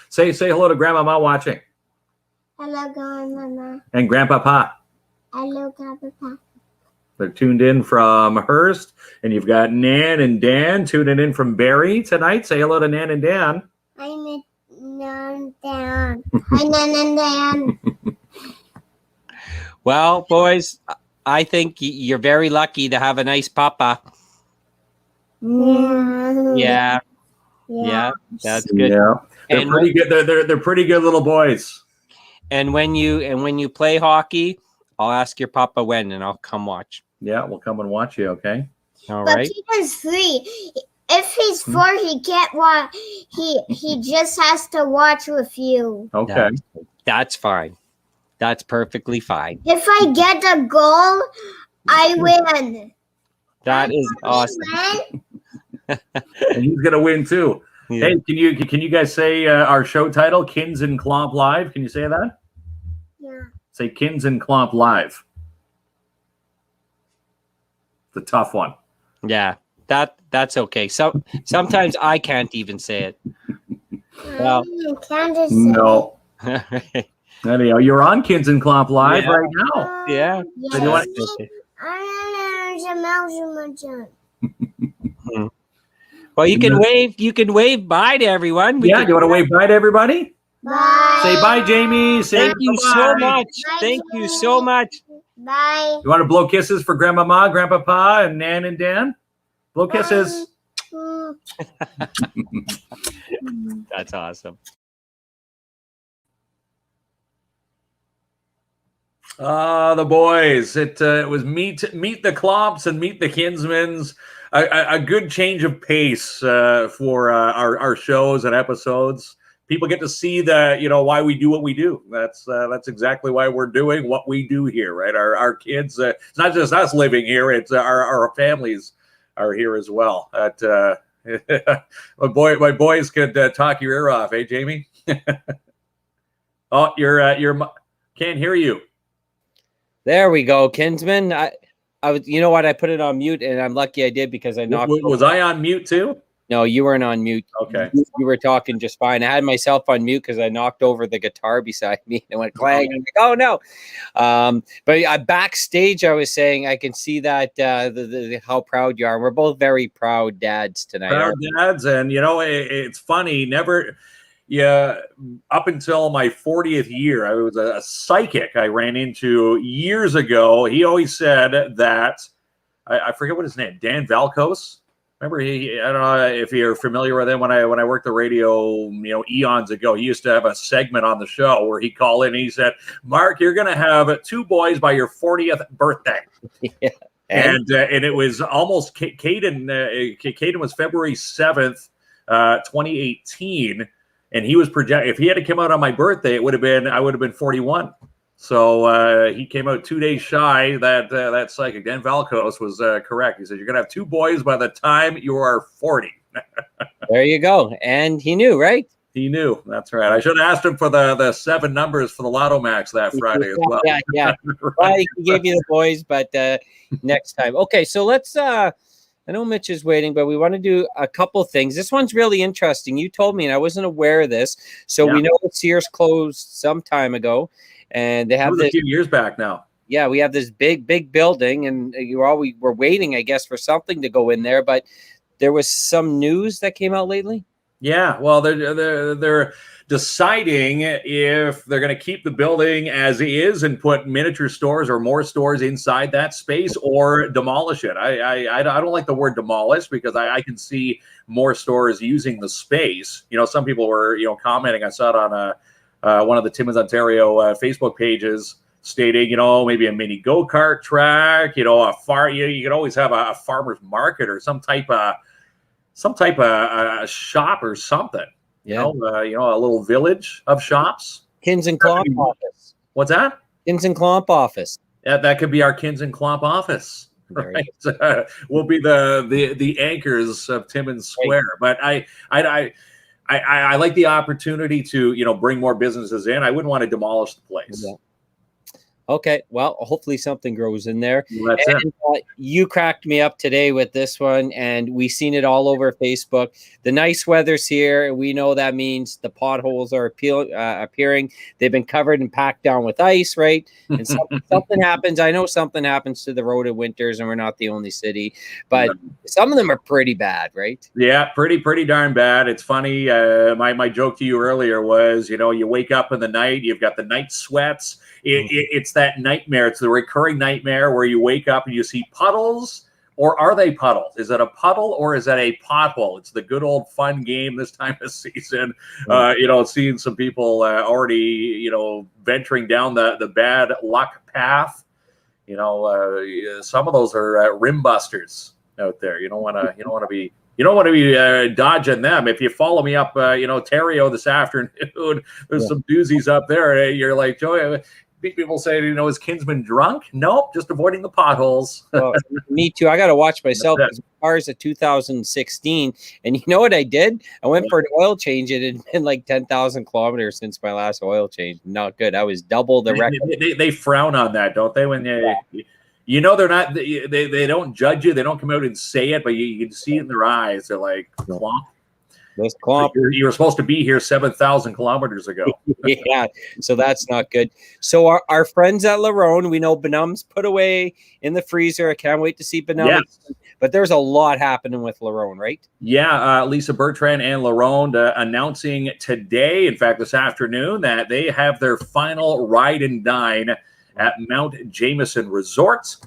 Say hello to Grandmama watching. Hello, Grandmama. And Grandpapa. Hello, Grandpapa. They're tuned in from Hearst. And you've got Nan and Dan tuning in from Barrie tonight. Say hello to Nan and Dan. I'm Nan Dan. Hi, Nan and Dan. well, boys, I think you're very lucky to have a nice papa. Yeah. Yeah, that's good. Yeah. They're And pretty good. They're pretty good little boys. And when you play hockey, I'll ask your papa when, and I'll come watch. Yeah, we'll come and watch you, okay? All But right. he is 3. If he's 4, he can't watch. He just has to watch with you. Okay. That's fine. That's perfectly fine. If I get a goal, I win. That is awesome. Win? And he's gonna win too. Yeah. Hey, can you guys say our show title, KINZ and KLOMP Live? Can you say that? Yeah. Say KINZ and KLOMP Live. The tough one. Yeah, that's okay. So sometimes I can't even say it. Well, Can't just say No. yeah. Anyhow, you're on KINZ and KLOMP Live Yeah. right now. Yes. So you want- Well, you can wave. You can wave bye to everyone. Yeah, you want to wave bye to everybody? Bye. Say bye, Jamie. Say Thank you so bye-bye. much. Bye, Thank you Jamie. so much. Bye. You want to blow kisses for Grandmama, Grandpapa, and Nan and Dan? Blow kisses. That's awesome. The boys. It was meet the Klomps and meet the Kinsmans. A good change of pace for our shows and episodes. People get to see why we do what we do. That's exactly why we're doing what we do here, right? Our kids. It's not just us living here. It's our families are here as well. My boys could talk your ear off, eh, Jamie? Oh, you're can't hear you. There we go, Kinsman. I was, you know what? I put it on mute, and I'm lucky I did because I knocked. Was I on mute too? No, you weren't on mute. Okay. You were talking just fine. I had myself on mute because I knocked over the guitar beside me and it went clang. I'm like, oh no. But backstage, I was saying I can see that how proud you are. We're both very proud dads tonight. Proud dads, and it's funny. Up until my 40th year, I was a psychic I ran into years ago. He always said that I forget what his name, Dan Valkos. Remember, I don't know if you're familiar with him. When I worked the radio, eons ago, he used to have a segment on the show where he'd call in and he said, "Mark, you're going to have 2 boys by your 40th birthday." Yeah. And it was almost Caden. Caden was February 7th, 2018, and he was projected. If he had to come out on my birthday, I would have been 41. So he came out 2 days shy. That psychic Dan Valkos was correct. He said you're gonna have 2 boys by the time you are 40. There you go. And he knew, right? He knew. That's right. I should have asked him for the 7 numbers for the Lotto Max that Friday as well. Yeah. Well, he gave you the boys, but next time. Okay, so let's. I know Mitch is waiting, but we want to do a couple things. This one's really interesting. You told me, and I wasn't aware of this. So we know Sears closed some time ago. And they have this a few years back now. Yeah, we have this big building, and we're waiting, I guess, for something to go in there. But there was some news that came out lately. Yeah, well, they're deciding if they're going to keep the building as is and put miniature stores or more stores inside that space, or demolish it. I don't like the word demolish, because I can see more stores using the space. Some people were commenting. I saw it on one of the Timmins Ontario Facebook pages, stating maybe a mini go-kart track. You could always have a farmer's market or some type of shop or something. Yeah. A little village of shops. KINZ and KLOMP office. What's that? KINZ and KLOMP office. Yeah, that could be our KINZ and KLOMP office. Right? We'll be the anchors of Timmins Square. Right. But I like the opportunity to bring more businesses in. I wouldn't want to demolish the place. Yeah. Okay, well, hopefully something grows in there. That's it. You cracked me up today with this one, and we've seen it all over Facebook. The nice weather's here, and we know that means the potholes are appearing. They've been covered and packed down with ice, right? And something happens. I know something happens to the road in winters, and we're not the only city, but some of them are pretty bad, right? Yeah, pretty darn bad. It's funny. My joke to you earlier was, you wake up in the night, you've got the night sweats. It's that nightmare. It's the recurring nightmare where you wake up and you see puddles, or are they puddles? Is it a puddle or is that a pothole? It's the good old fun game this time of season. Seeing some people already, venturing down the bad luck path. Some of those are rim busters out there. You don't want to be dodging them. If you follow me up, Terrio this afternoon, there's some doozies up there. You're like, Joey, people say, is Kinsman drunk? Nope, just avoiding the potholes. Well, me too. I got to watch myself. My car's a 2016. And you know what I did? I went for an oil change. It had been like 10,000 kilometers since my last oil change. Not good. I was double the record. They frown on that, don't they? When they're not, they don't judge you. They don't come out and say it, but you can see it in their eyes. They're like, Klomp. This Klomp. You were supposed to be here 7,000 kilometers ago. Yeah, so that's not good. So our friends at Larone, we know Benum's put away in the freezer. I can't wait to see Benum. Yes. But there's a lot happening with Larone, right? Yeah, Lisa Bertrand and Larone announcing today, in fact, this afternoon, that they have their final ride and dine at Mount Jameson Resort.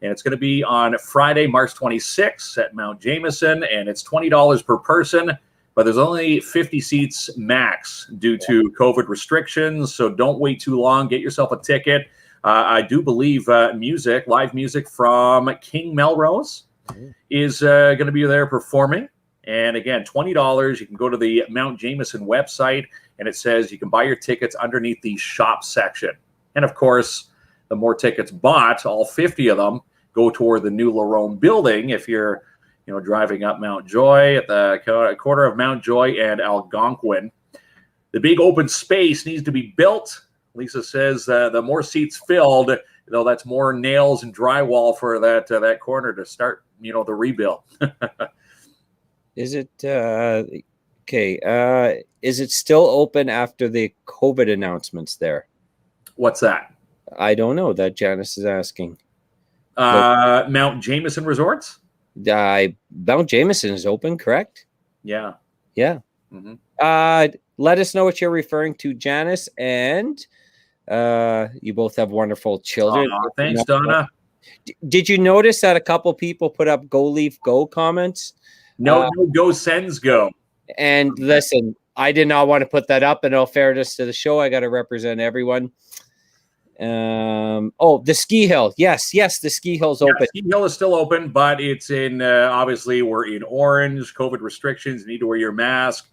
And it's going to be on Friday, March 26th at Mount Jameson, and it's $20 per person. But there's only 50 seats max due to COVID restrictions, so don't wait too long. Get yourself a ticket. I do believe live music from King Melrose is going to be there performing. And again, $20. You can go to the Mount Jameson website, and it says you can buy your tickets underneath the shop section. And of course, the more tickets bought, all 50 of them, go toward the new Larone building if you're driving up Mount Joy at the corner of Mount Joy and Algonquin. The big open space needs to be built. Lisa says the more seats filled, that's more nails and drywall for that corner to start, the rebuild. Is it okay? Is it still open after the COVID announcements there? What's that? I don't know. That Janice is asking. Mount Jameson Resorts? Mount Jameson is open, correct? Yeah. Mm-hmm. Let us know what you're referring to, Janice, and you both have wonderful children. Thanks, Donna. Did you notice that a couple people put up "Go Leaf Go" comments? No, go Sens go. And listen, I did not want to put that up. In all fairness to the show, I got to represent everyone. The ski hill. Yes, the ski hill's open. Ski hill is still open, but it's in obviously we're in orange COVID restrictions. You need to wear your mask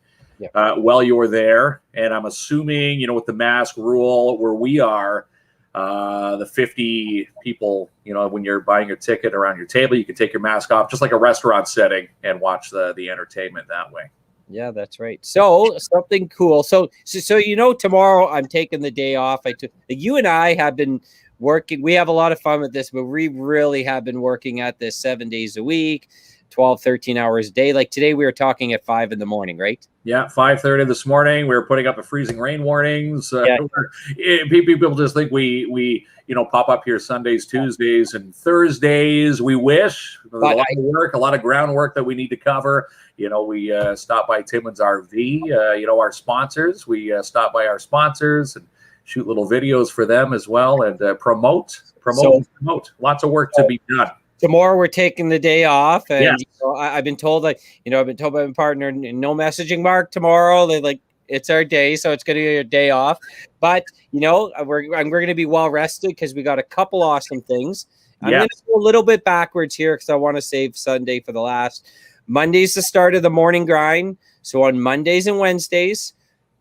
while you're there. And I'm assuming, with the mask rule where we are, the 50 people, when you're buying your ticket around your table, you can take your mask off just like a restaurant setting and watch the entertainment that way. Yeah, that's right. So something cool. So tomorrow I'm taking the day off. You and I have been working. We have a lot of fun with this, but we really have been working at this 7 days a week, 12, 13 hours a day. Like today, we were talking at 5 in the morning, right? Yeah, 5:30 this morning. We were putting up the freezing rain warnings. People just think we pop up here Sundays, Tuesdays, and Thursdays. We wish there's a lot of work, a lot of groundwork that we need to cover. We stop by Timmins RV. Our sponsors. We stop by our sponsors and shoot little videos for them as well, and promote. Lots of work to be done. Tomorrow we're taking the day off, and I've been told by my partner, no messaging Mark tomorrow. They it's our day, so it's going to be a day off. But we're going to be well rested because we got a couple awesome things. I'm going to go a little bit backwards here because I want to save Sunday for the last. Monday's the start of the morning grind. So on Mondays and Wednesdays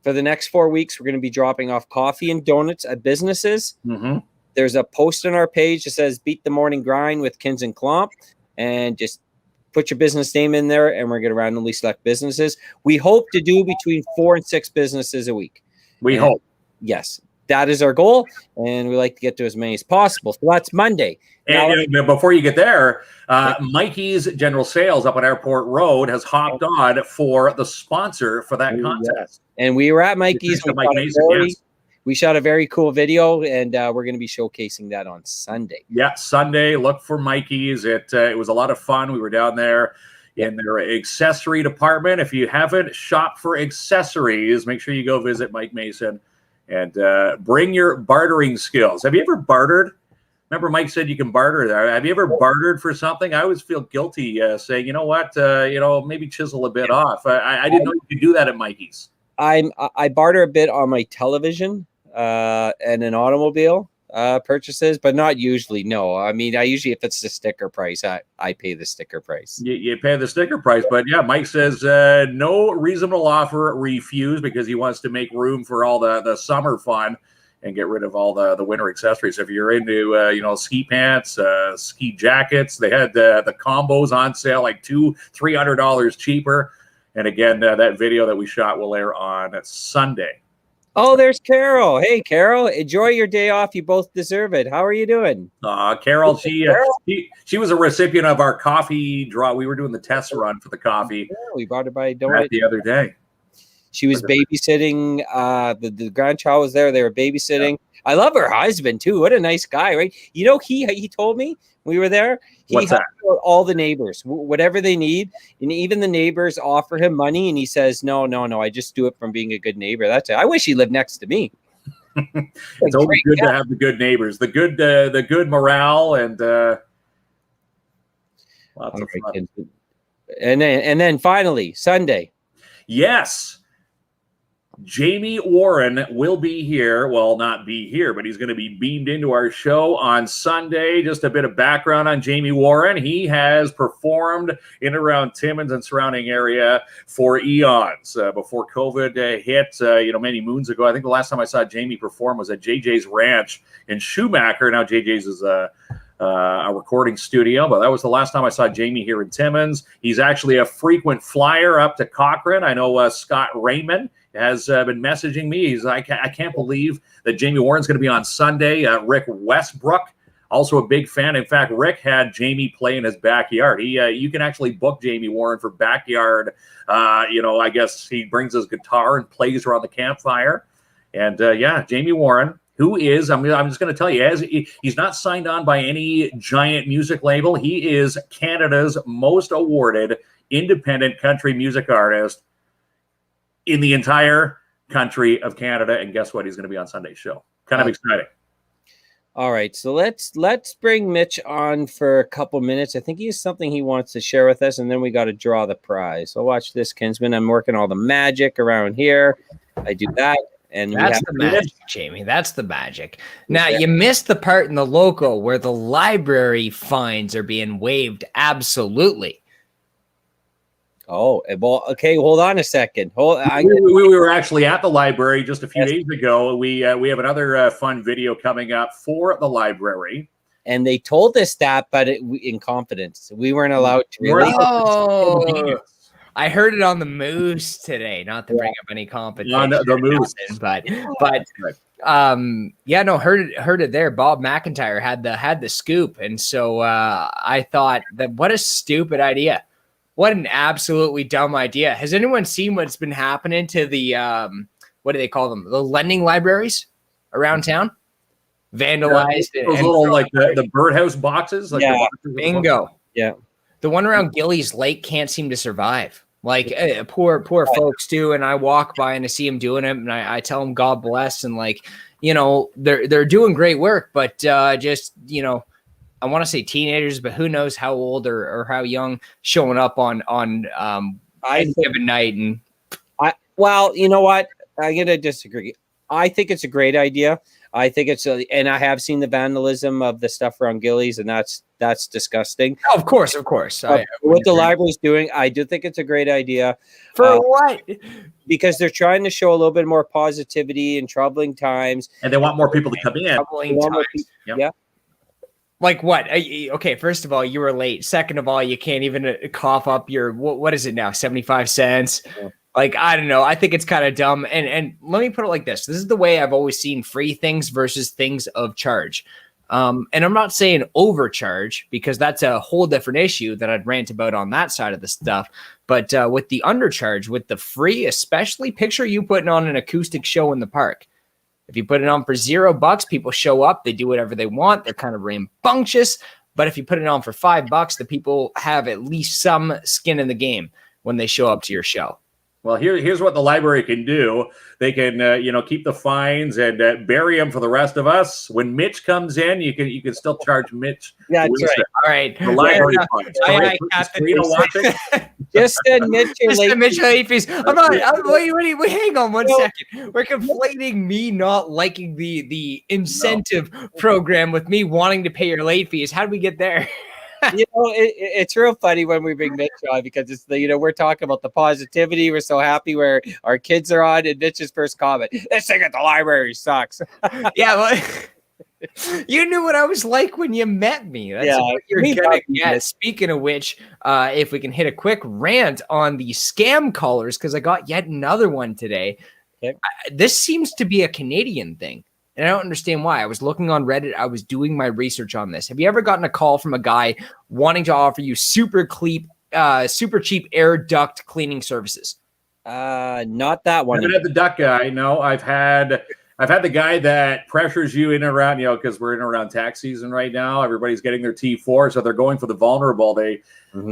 for the next 4 weeks, we're going to be dropping off coffee and donuts at businesses. Mm-hmm. There's a post on our page that says "Beat the Morning Grind with KINZ and KLOMP," and just put your business name in there, and we're going to randomly select businesses. We hope to do between 4 and 6 businesses a week. We hope. Yes, that is our goal, and we like to get to as many as possible. So that's Monday. And before you get there, Mikey's General Sales up on Airport Road has hopped on for the sponsor for that contest. And we were at Mikey's. We shot a very cool video, and we're going to be showcasing that on Sunday. Yeah, Sunday. Look for Mikey's. It was a lot of fun. We were down there in their accessory department. If you haven't shopped for accessories, make sure you go visit Mike Mason and bring your bartering skills. Have you ever bartered? Remember, Mike said you can barter there. Have you ever bartered for something? I always feel guilty saying, you know what, maybe chisel a bit off. I didn't know you could do that at Mikey's. I barter a bit on my television and an automobile purchases, but not usually. No, I mean, I usually, if it's the sticker price, I pay the sticker price. You pay the sticker price, but yeah, Mike says no reasonable offer refused because he wants to make room for all the summer fun and get rid of all the winter accessories. If you're into ski pants, ski jackets, they had the combos on sale, like $200-$300 cheaper. And again, that video that we shot will air on Sunday. Oh, there's Carol. Hey, Carol, enjoy your day off. You both deserve it. How are you doing? Carol, she was a recipient of our coffee draw. We were doing the test run for the coffee. Yeah, we brought her by donut the other day. She was babysitting. The grandchild was there. They were babysitting. Yeah. I love her husband too. What a nice guy, right? He told me we were there. He helps all the neighbors, whatever they need, and even the neighbors offer him money, and he says, "No, I just do it from being a good neighbor." That's it. I wish he lived next to me. It's always good to have the good neighbors, the good morale, and lots of fun. And then finally Sunday. Yes. Jamie Warren will be here. Well, not be here, but he's going to be beamed into our show on Sunday. Just a bit of background on Jamie Warren. He has performed in and around Timmins and surrounding area for eons. Before COVID hit, many moons ago. I think the last time I saw Jamie perform was at JJ's Ranch in Schumacher. Now JJ's is a recording studio, but that was the last time I saw Jamie here in Timmins. He's actually a frequent flyer up to Cochrane. I know Scott Raymond has been messaging me. He's like, I can't believe that Jamie Warren's going to be on Sunday. Rick Westbrook, also a big fan. In fact, Rick had Jamie play in his backyard. You can actually book Jamie Warren for backyard. I guess he brings his guitar and plays around the campfire. And Jamie Warren, who is, I'm just going to tell you, he's not signed on by any giant music label. He is Canada's most awarded independent country music artist in the entire country of Canada. And guess what? He's going to be on Sunday's show. Kind of exciting. All right. So let's bring Mitch on for a couple minutes. I think he has something he wants to share with us, and then we got to draw the prize. So watch this, Kinsman. I'm working all the magic around here. I do that. And that's the magic, Jamie. That's the magic. Now, you missed the part in the logo where the library fines are being waived. Absolutely. Oh, well, okay. Hold on a second. We were actually at the library just a few days ago. We have another fun video coming up for the library. And they told us that, but in confidence. We weren't allowed to release it. I heard it on the Moose today, not to bring up any competition. On the Moose. Heard it there. Bob McIntyre had the scoop. And so I thought that what a stupid idea. What an absolutely dumb idea. Has anyone seen what's been happening to the, what do they call them? The lending libraries around town? Vandalized. Those little, like the birdhouse boxes? Like yeah, the boxes bingo. Yeah. The one around Gillies Lake can't seem to survive. Like poor folks too. And I walk by and I see them doing it, and I tell them God bless, and like, you know, they're doing great work, but just, you know, I want to say teenagers, but who knows how old or how young showing up on any given night. And well, you know what? I'm gonna disagree. I think it's a great idea. I think and I have seen the vandalism of the stuff around Gillies, and that's disgusting. Oh, of course. What the library's doing, I do think it's a great idea. For what? Because they're trying to show a little bit more positivity in troubling times, and they want more people to come in. Yeah. Like what? Okay, first of all, you were late. Second of all, you can't even cough up your what is it now? 75 cents. Yeah. Like, I don't know. I think it's kind of dumb. And let me put it like this. This is the way I've always seen free things versus things of charge. And I'm not saying overcharge, because that's a whole different issue that I'd rant about on that side of the stuff. But with the undercharge, with the free, especially, picture you putting on an acoustic show in the park. If you put it on for $0, people show up, they do whatever they want. They're kind of rambunctious. But if you put it on for $5, the people have at least some skin in the game when they show up to your show. Well, here's what the library can do. They can, keep the fines and bury them for the rest of us. When Mitch comes in, you can still charge Mitch. Yeah, that's right. All right. The library fines. Just send Mitch your late fees. I'm not. Wait, hang on one second. We're conflating me not liking the incentive program with me wanting to pay your late fees. How did we get there? You know, it's real funny when we bring Mitch on, because it's we're talking about the positivity. We're so happy where our kids are on, and Mitch's first comment: "This thing at the library sucks." Yeah, well, you knew what I was like when you met me. That's what you're gonna get. Speaking of which, if we can hit a quick rant on the scam callers, because I got yet another one today. Okay. This seems to be a Canadian thing. And I don't understand why. I was looking on Reddit. I was doing my research on this. Have you ever gotten a call from a guy wanting to offer you super cheap air duct cleaning services? Not that one. I haven't had the duct guy. No, I've had the guy that pressures you in and around, because we're in and around tax season right now. Everybody's getting their T4, so they're going for the vulnerable. The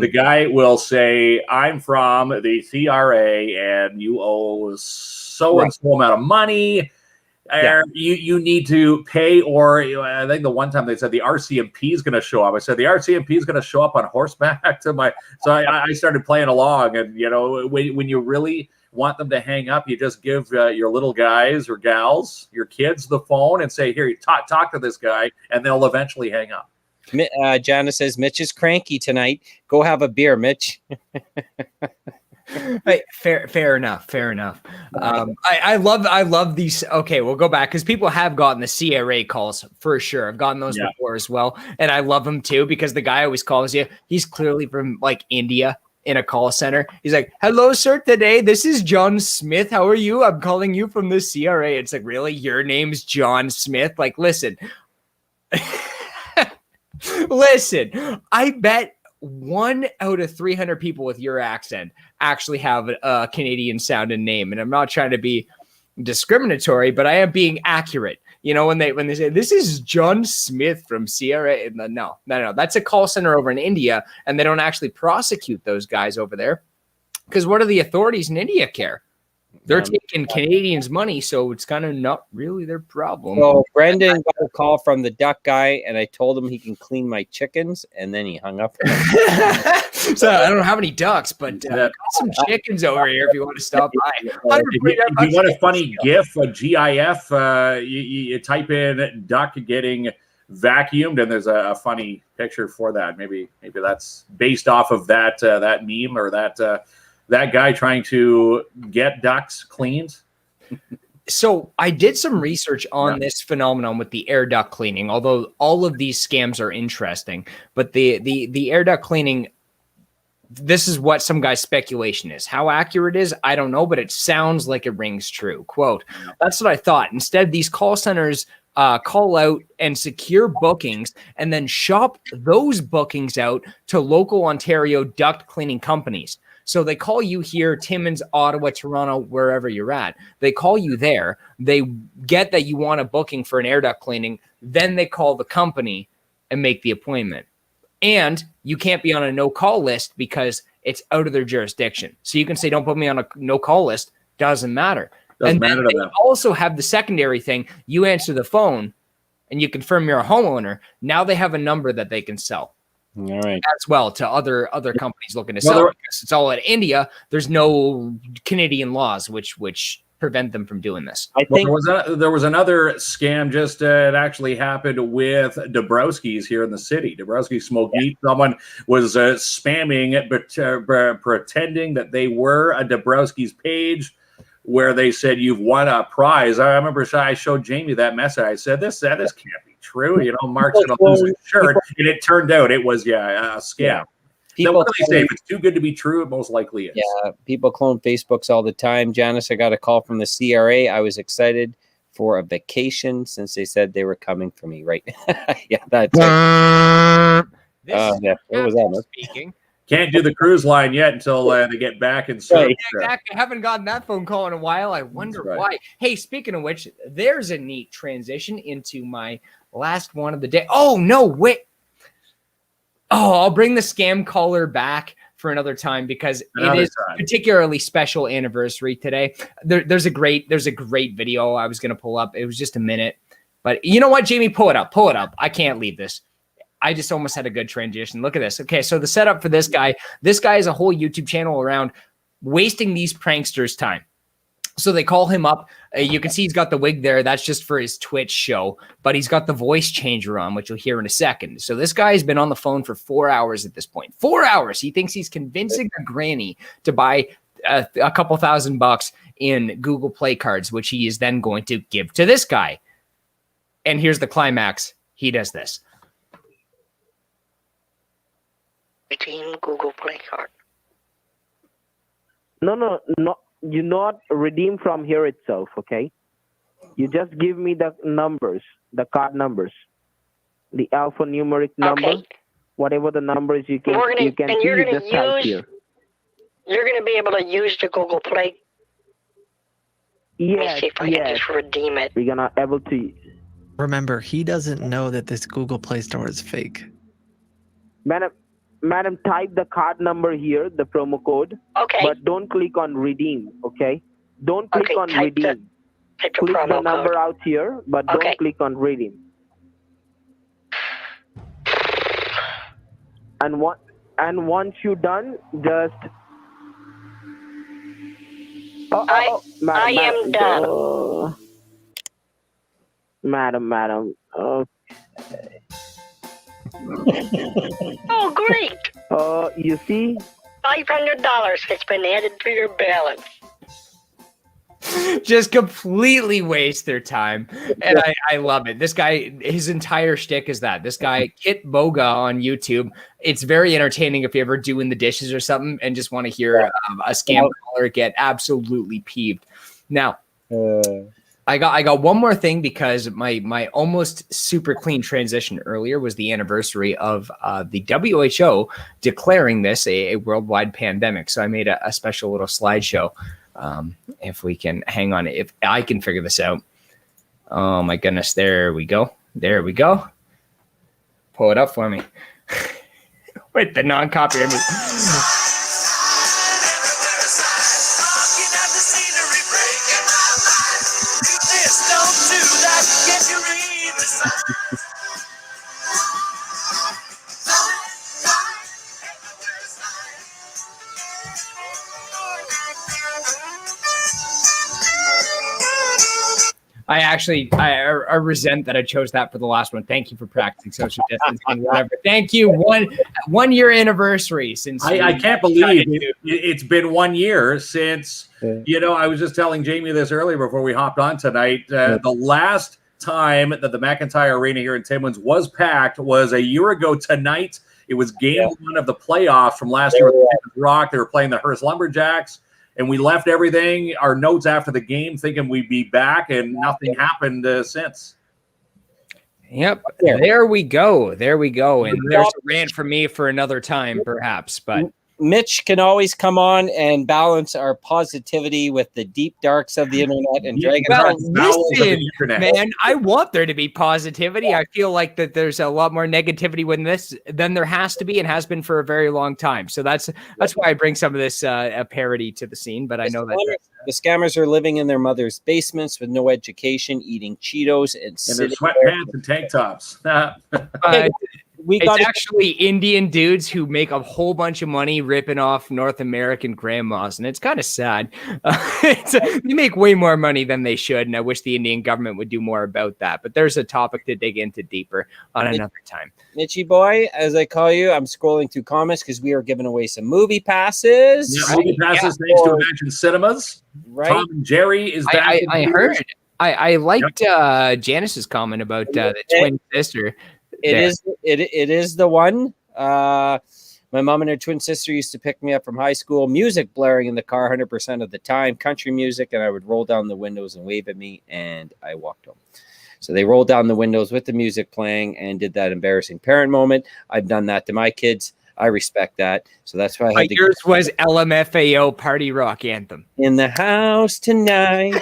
guy will say, "I'm from the CRA, and you owe so and so amount of money. You need to pay," or I think the one time they said the RCMP is going to show up. I said the RCMP is going to show up on horseback to my. So I started playing along, and when you really want them to hang up, you just give your little guys or gals, your kids, the phone and say, "Here, you talk to this guy," and they'll eventually hang up. Jana says Mitch is cranky tonight. Go have a beer, Mitch. Hey, fair enough. I love these. Okay, we'll go back, because people have gotten the CRA calls for sure. I've gotten those before as well, and I love them too, because the guy always calls you. He's clearly from like India in a call center. He's like, "Hello, sir. Today, this is John Smith. How are you? I'm calling you from the CRA." It's like, really? Your name's John Smith? Like, listen, listen. I bet 1 out of 300 people with your accent actually have a Canadian sounding name. And I'm not trying to be discriminatory, but I am being accurate. When they say, "This is John Smith from CRA," no, that's a call center over in India, and they don't actually prosecute those guys over there, because what do the authorities in India care? They're taking Canadians' money, so it's kind of not really their problem. So Brendan got a call from the duck guy, and I told him he can clean my chickens, and then he hung up. So I don't have any ducks, but got some chickens over here if you want to stop by. If you want a funny GIF, a GIF, you type in duck getting vacuumed, and there's a funny picture for that. Maybe that's based off of that meme or that guy trying to get ducks cleaned. So I did some research on this phenomenon with the air duct cleaning, although all of these scams are interesting. But the air duct cleaning, this is what some guy's speculation is. How accurate it is, I don't know, but it sounds like it rings true. Quote, "That's what I thought. Instead, these call centers call out and secure bookings and then shop those bookings out to local Ontario duct cleaning companies. So they call you here, Timmins, Ottawa, Toronto, wherever you're at. They call you there. They get that you want a booking for an air duct cleaning. Then they call the company and make the appointment. And you can't be on a no-call list because it's out of their jurisdiction. So you can say, don't put me on a no-call list. Doesn't matter. Doesn't matter to them. Also have the secondary thing. You answer the phone and you confirm you're a homeowner. Now they have a number that they can sell. All right. As well to other companies looking to sell because it's all in India. There's no Canadian laws which prevent them from doing this. I think there was another scam just it actually happened with Dabrowski's here in the city. Dabrowski's Smoke Meat. Someone was spamming but pretending that they were a Dabrowski's page where they said you've won a prize. I remember I showed Jamie that message. I said this can't be true. You know, Mark's gonna lose his shirt, and it turned out it was a scam. Yeah. People say if it's too good to be true, it most likely is. Yeah, people clone Facebooks all the time. Janice, I got a call from the CRA. I was excited for a vacation since they said they were coming for me. Right? Yeah, that's it. Yeah. What was that? Speaking. Can't do the cruise line yet until they get back in service. Yeah, exactly. I haven't gotten that phone call in a while. I wonder why. Hey, speaking of which, there's a neat transition into my last one of the day. Oh, no, wait. Oh, I'll bring the scam caller back for another time because it is a particularly special anniversary today. There's a great video I was going to pull up. It was just a minute. But you know what, Jamie? Pull it up. I can't leave this. I just almost had a good transition. Look at this. Okay, so the setup for this guy is a whole YouTube channel around wasting these pranksters' time. So they call him up. You can see he's got the wig there. That's just for his Twitch show. But he's got the voice changer on, which you'll hear in a second. So this guy has been on the phone for 4 hours at this point. 4 hours. He thinks he's convincing a granny to buy a couple $1,000 in Google Play cards, which he is then going to give to this guy. And here's the climax. He does this. Redeem Google Play card. No. You not redeem from here itself, okay? You just give me the numbers, the card numbers, the alphanumeric number, whatever the numbers you can see. You're going to be able to use the Google Play. Yes, Let me see if I can just redeem it. We're gonna able to. Remember, he doesn't know that this Google Play Store is fake. Madam, type the card number here, the promo code. Okay. But don't click on redeem, okay? Don't click on redeem. Type click the number out here, but don't click on redeem. And once you're done, just. I am done. Madam. Okay. Oh, great! You see? $500 has been added to your balance. Just completely waste their time. And I love it. This guy, his entire shtick is that. This guy, Kit Boga on YouTube, it's very entertaining if you're ever doing the dishes or something and just want to hear a scam caller get absolutely peeved. Now, I got one more thing because my almost super clean transition earlier was the anniversary of the WHO declaring this a worldwide pandemic. So I made a special little slideshow. If we can hang on, if I can figure this out. Oh my goodness, there we go. Pull it up for me. With the non-copyright. I resent that I chose that for the last one. Thank you for practicing social distancing, whatever. Thank you. One year anniversary since I can't believe it's been 1 year since I was just telling Jamie this earlier before we hopped on tonight. The last time that the McIntyre Arena here in Timmins was packed was a year ago tonight. It was game one of the playoffs from last year with the Rock. They were playing the Hearst Lumberjacks. And we left everything, our notes after the game, thinking we'd be back, and nothing happened since. Yep. There we go. There we go. And there's a rant from me for another time, perhaps. But Mitch can always come on and balance our positivity with the deep darks of the internet and drag it on. Listen, man, I want there to be positivity. I feel like that there's a lot more negativity with this than there has to be and has been for a very long time. So that's why I bring some of this parody to the scene. But I know that the scammers are living in their mother's basements with no education, eating Cheetos and their sweatpants and tank tops. It's actually Indian dudes who make a whole bunch of money ripping off North American grandmas, and it's kind of sad. They make way more money than they should, and I wish the Indian government would do more about that. But there's a topic to dig into deeper on another time. Mitchy boy, as I call you, I'm scrolling through comments because we are giving away some movie passes. Yeah, movie passes thanks to Imagine Cinemas. Right. Tom and Jerry is back. I heard. I liked Janice's comment about the twin sister. It is the one. My mom and her twin sister used to pick me up from high school, music blaring in the car 100% of the time, country music, and I would roll down the windows and wave at me, and I walked home. So they rolled down the windows with the music playing and did that embarrassing parent moment. I've done that to my kids. I respect that. So that's why I had to. Yours was LMFAO Party Rock Anthem. In the house tonight.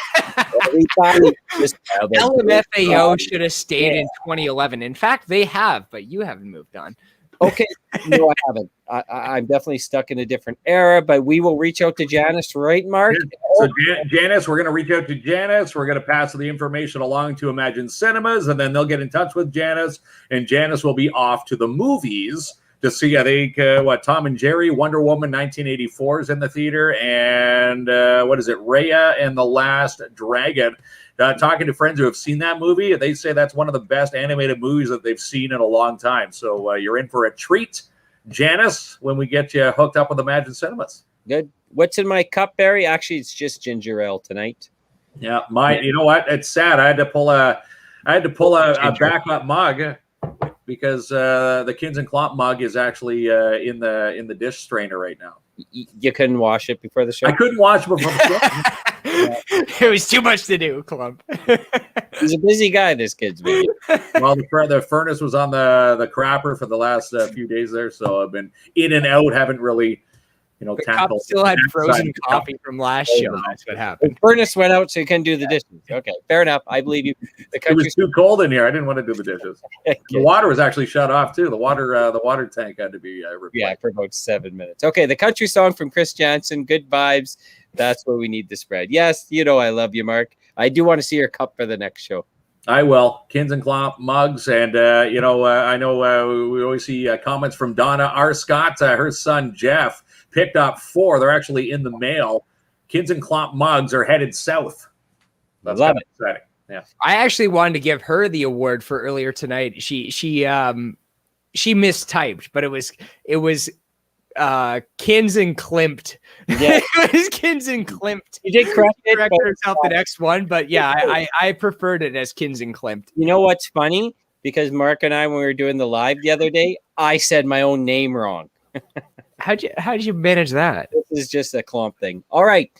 LMFAO should have stayed in 2011. In fact, they have, but you haven't moved on. Okay. No, I haven't. I'm definitely stuck in a different era, but we will reach out to Janice, right, Mark? So Janice, we're going to reach out to Janice. We're going to pass the information along to Imagine Cinemas, and then they'll get in touch with Janice, and Janice will be off to the movies to see, I think, Tom and Jerry, Wonder Woman 1984 is in the theater, and what is it, Raya and the Last Dragon. Talking to friends who have seen that movie, they say that's one of the best animated movies that they've seen in a long time. So you're in for a treat, Janice, when we get you hooked up with Imagine Cinemas. Good. What's in my cup, Barry? Actually, it's just ginger ale tonight. Yeah, you know what? It's sad. I had to pull a backup mug because the KINZ and KLOMP mug is actually in the dish strainer right now. You couldn't wash it before the show? I couldn't wash it before the show. It was too much to do, Klomp. He's a busy guy, this kid's baby. Well, the furnace was on the crapper for the last few days there, so I've been in and out, haven't really, tackled. Still had frozen coffee from last show. That's what happened. The furnace went out, so you couldn't do the dishes. Okay, fair enough. I believe you. It was too cold in here. I didn't want to do the dishes. The water was actually shut off too. The water tank had to be replaced. Yeah, for about 7 minutes. Okay, the country song from Chris Jansen. Good vibes. That's what we need to spread. Yes, I love you, Mark. I do want to see your cup for the next show. I will. KINZ and KLOMP mugs. And, I know we always see comments from Donna R. Scott. Her son, Jeff, picked up 4. They're actually in the mail. KINZ and KLOMP mugs are headed south. That's love it. Exciting. Yeah. I actually wanted to give her the award for earlier tonight. She mistyped, but it was KINZ and Klomp. Yeah, it was KINZ and Klomp. You did correct herself the next one, but yeah, I preferred it as KINZ and Klomp. You know what's funny? Because Mark and I, when we were doing the live the other day, I said my own name wrong. How'd you manage that? This is just a Klomp thing. All right,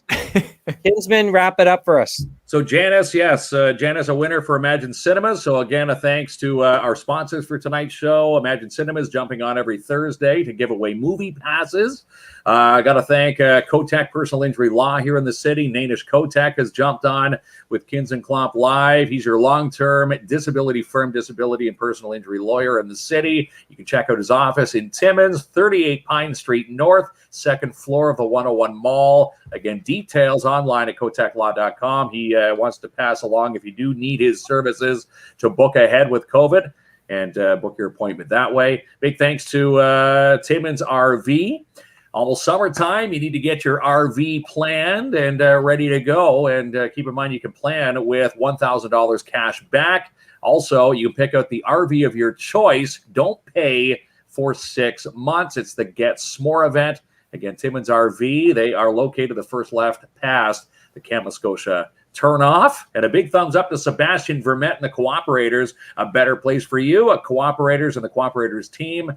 Kinsman, wrap it up for us. So Janice, yes, Janice, a winner for Imagine Cinemas. So again, a thanks to our sponsors for tonight's show. Imagine Cinemas jumping on every Thursday to give away movie passes. I got to thank Kotek Personal Injury Law here in the city. Nanish Kotek has jumped on with KINZ and KLOMP Live. He's your long-term disability firm, disability and personal injury lawyer in the city. You can check out his office in Timmins, 38 Pine Street North, second floor of the 101 Mall. Again, details online at koteklaw.com. He wants to pass along, if you do need his services, to book ahead with COVID and book your appointment that way. Big thanks to Timmins RV. Almost summertime, you need to get your RV planned and ready to go. And keep in mind, you can plan with $1,000 cash back. Also, you can pick out the RV of your choice. Don't pay for 6 months. It's the Get S'more event. Again, Timmins RV. They are located the first left past the Kamoskosha turnoff. And a big thumbs up to Sebastian Vermette and the Cooperators. A better place for you. Cooperators and the Cooperators team.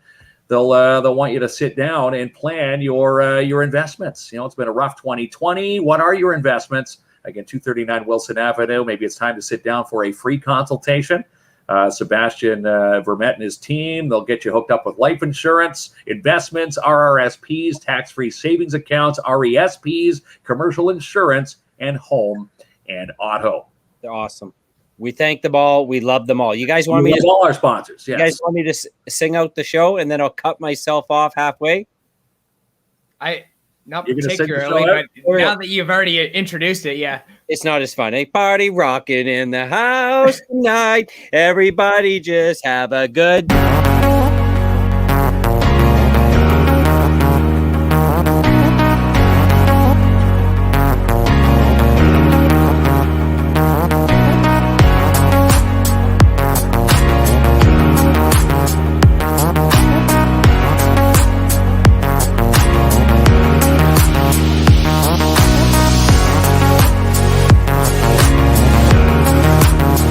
They'll want you to sit down and plan your investments. It's been a rough 2020. What are your investments? Again, 239 Wilson Avenue. Maybe it's time to sit down for a free consultation. Sebastian Vermette and his team. They'll get you hooked up with life insurance, investments, RRSPs, tax-free savings accounts, RESPs, commercial insurance, and home and auto. They're awesome. We thank them all. We love them all. You guys want We me love to all our sponsors? Yes. You guys want me to sing out the show and then I'll cut myself off halfway? Not You're gonna sing the particularly, show out? but now that you've already introduced it, yeah. It's not as fun. A party rocking in the house tonight. Everybody just have a good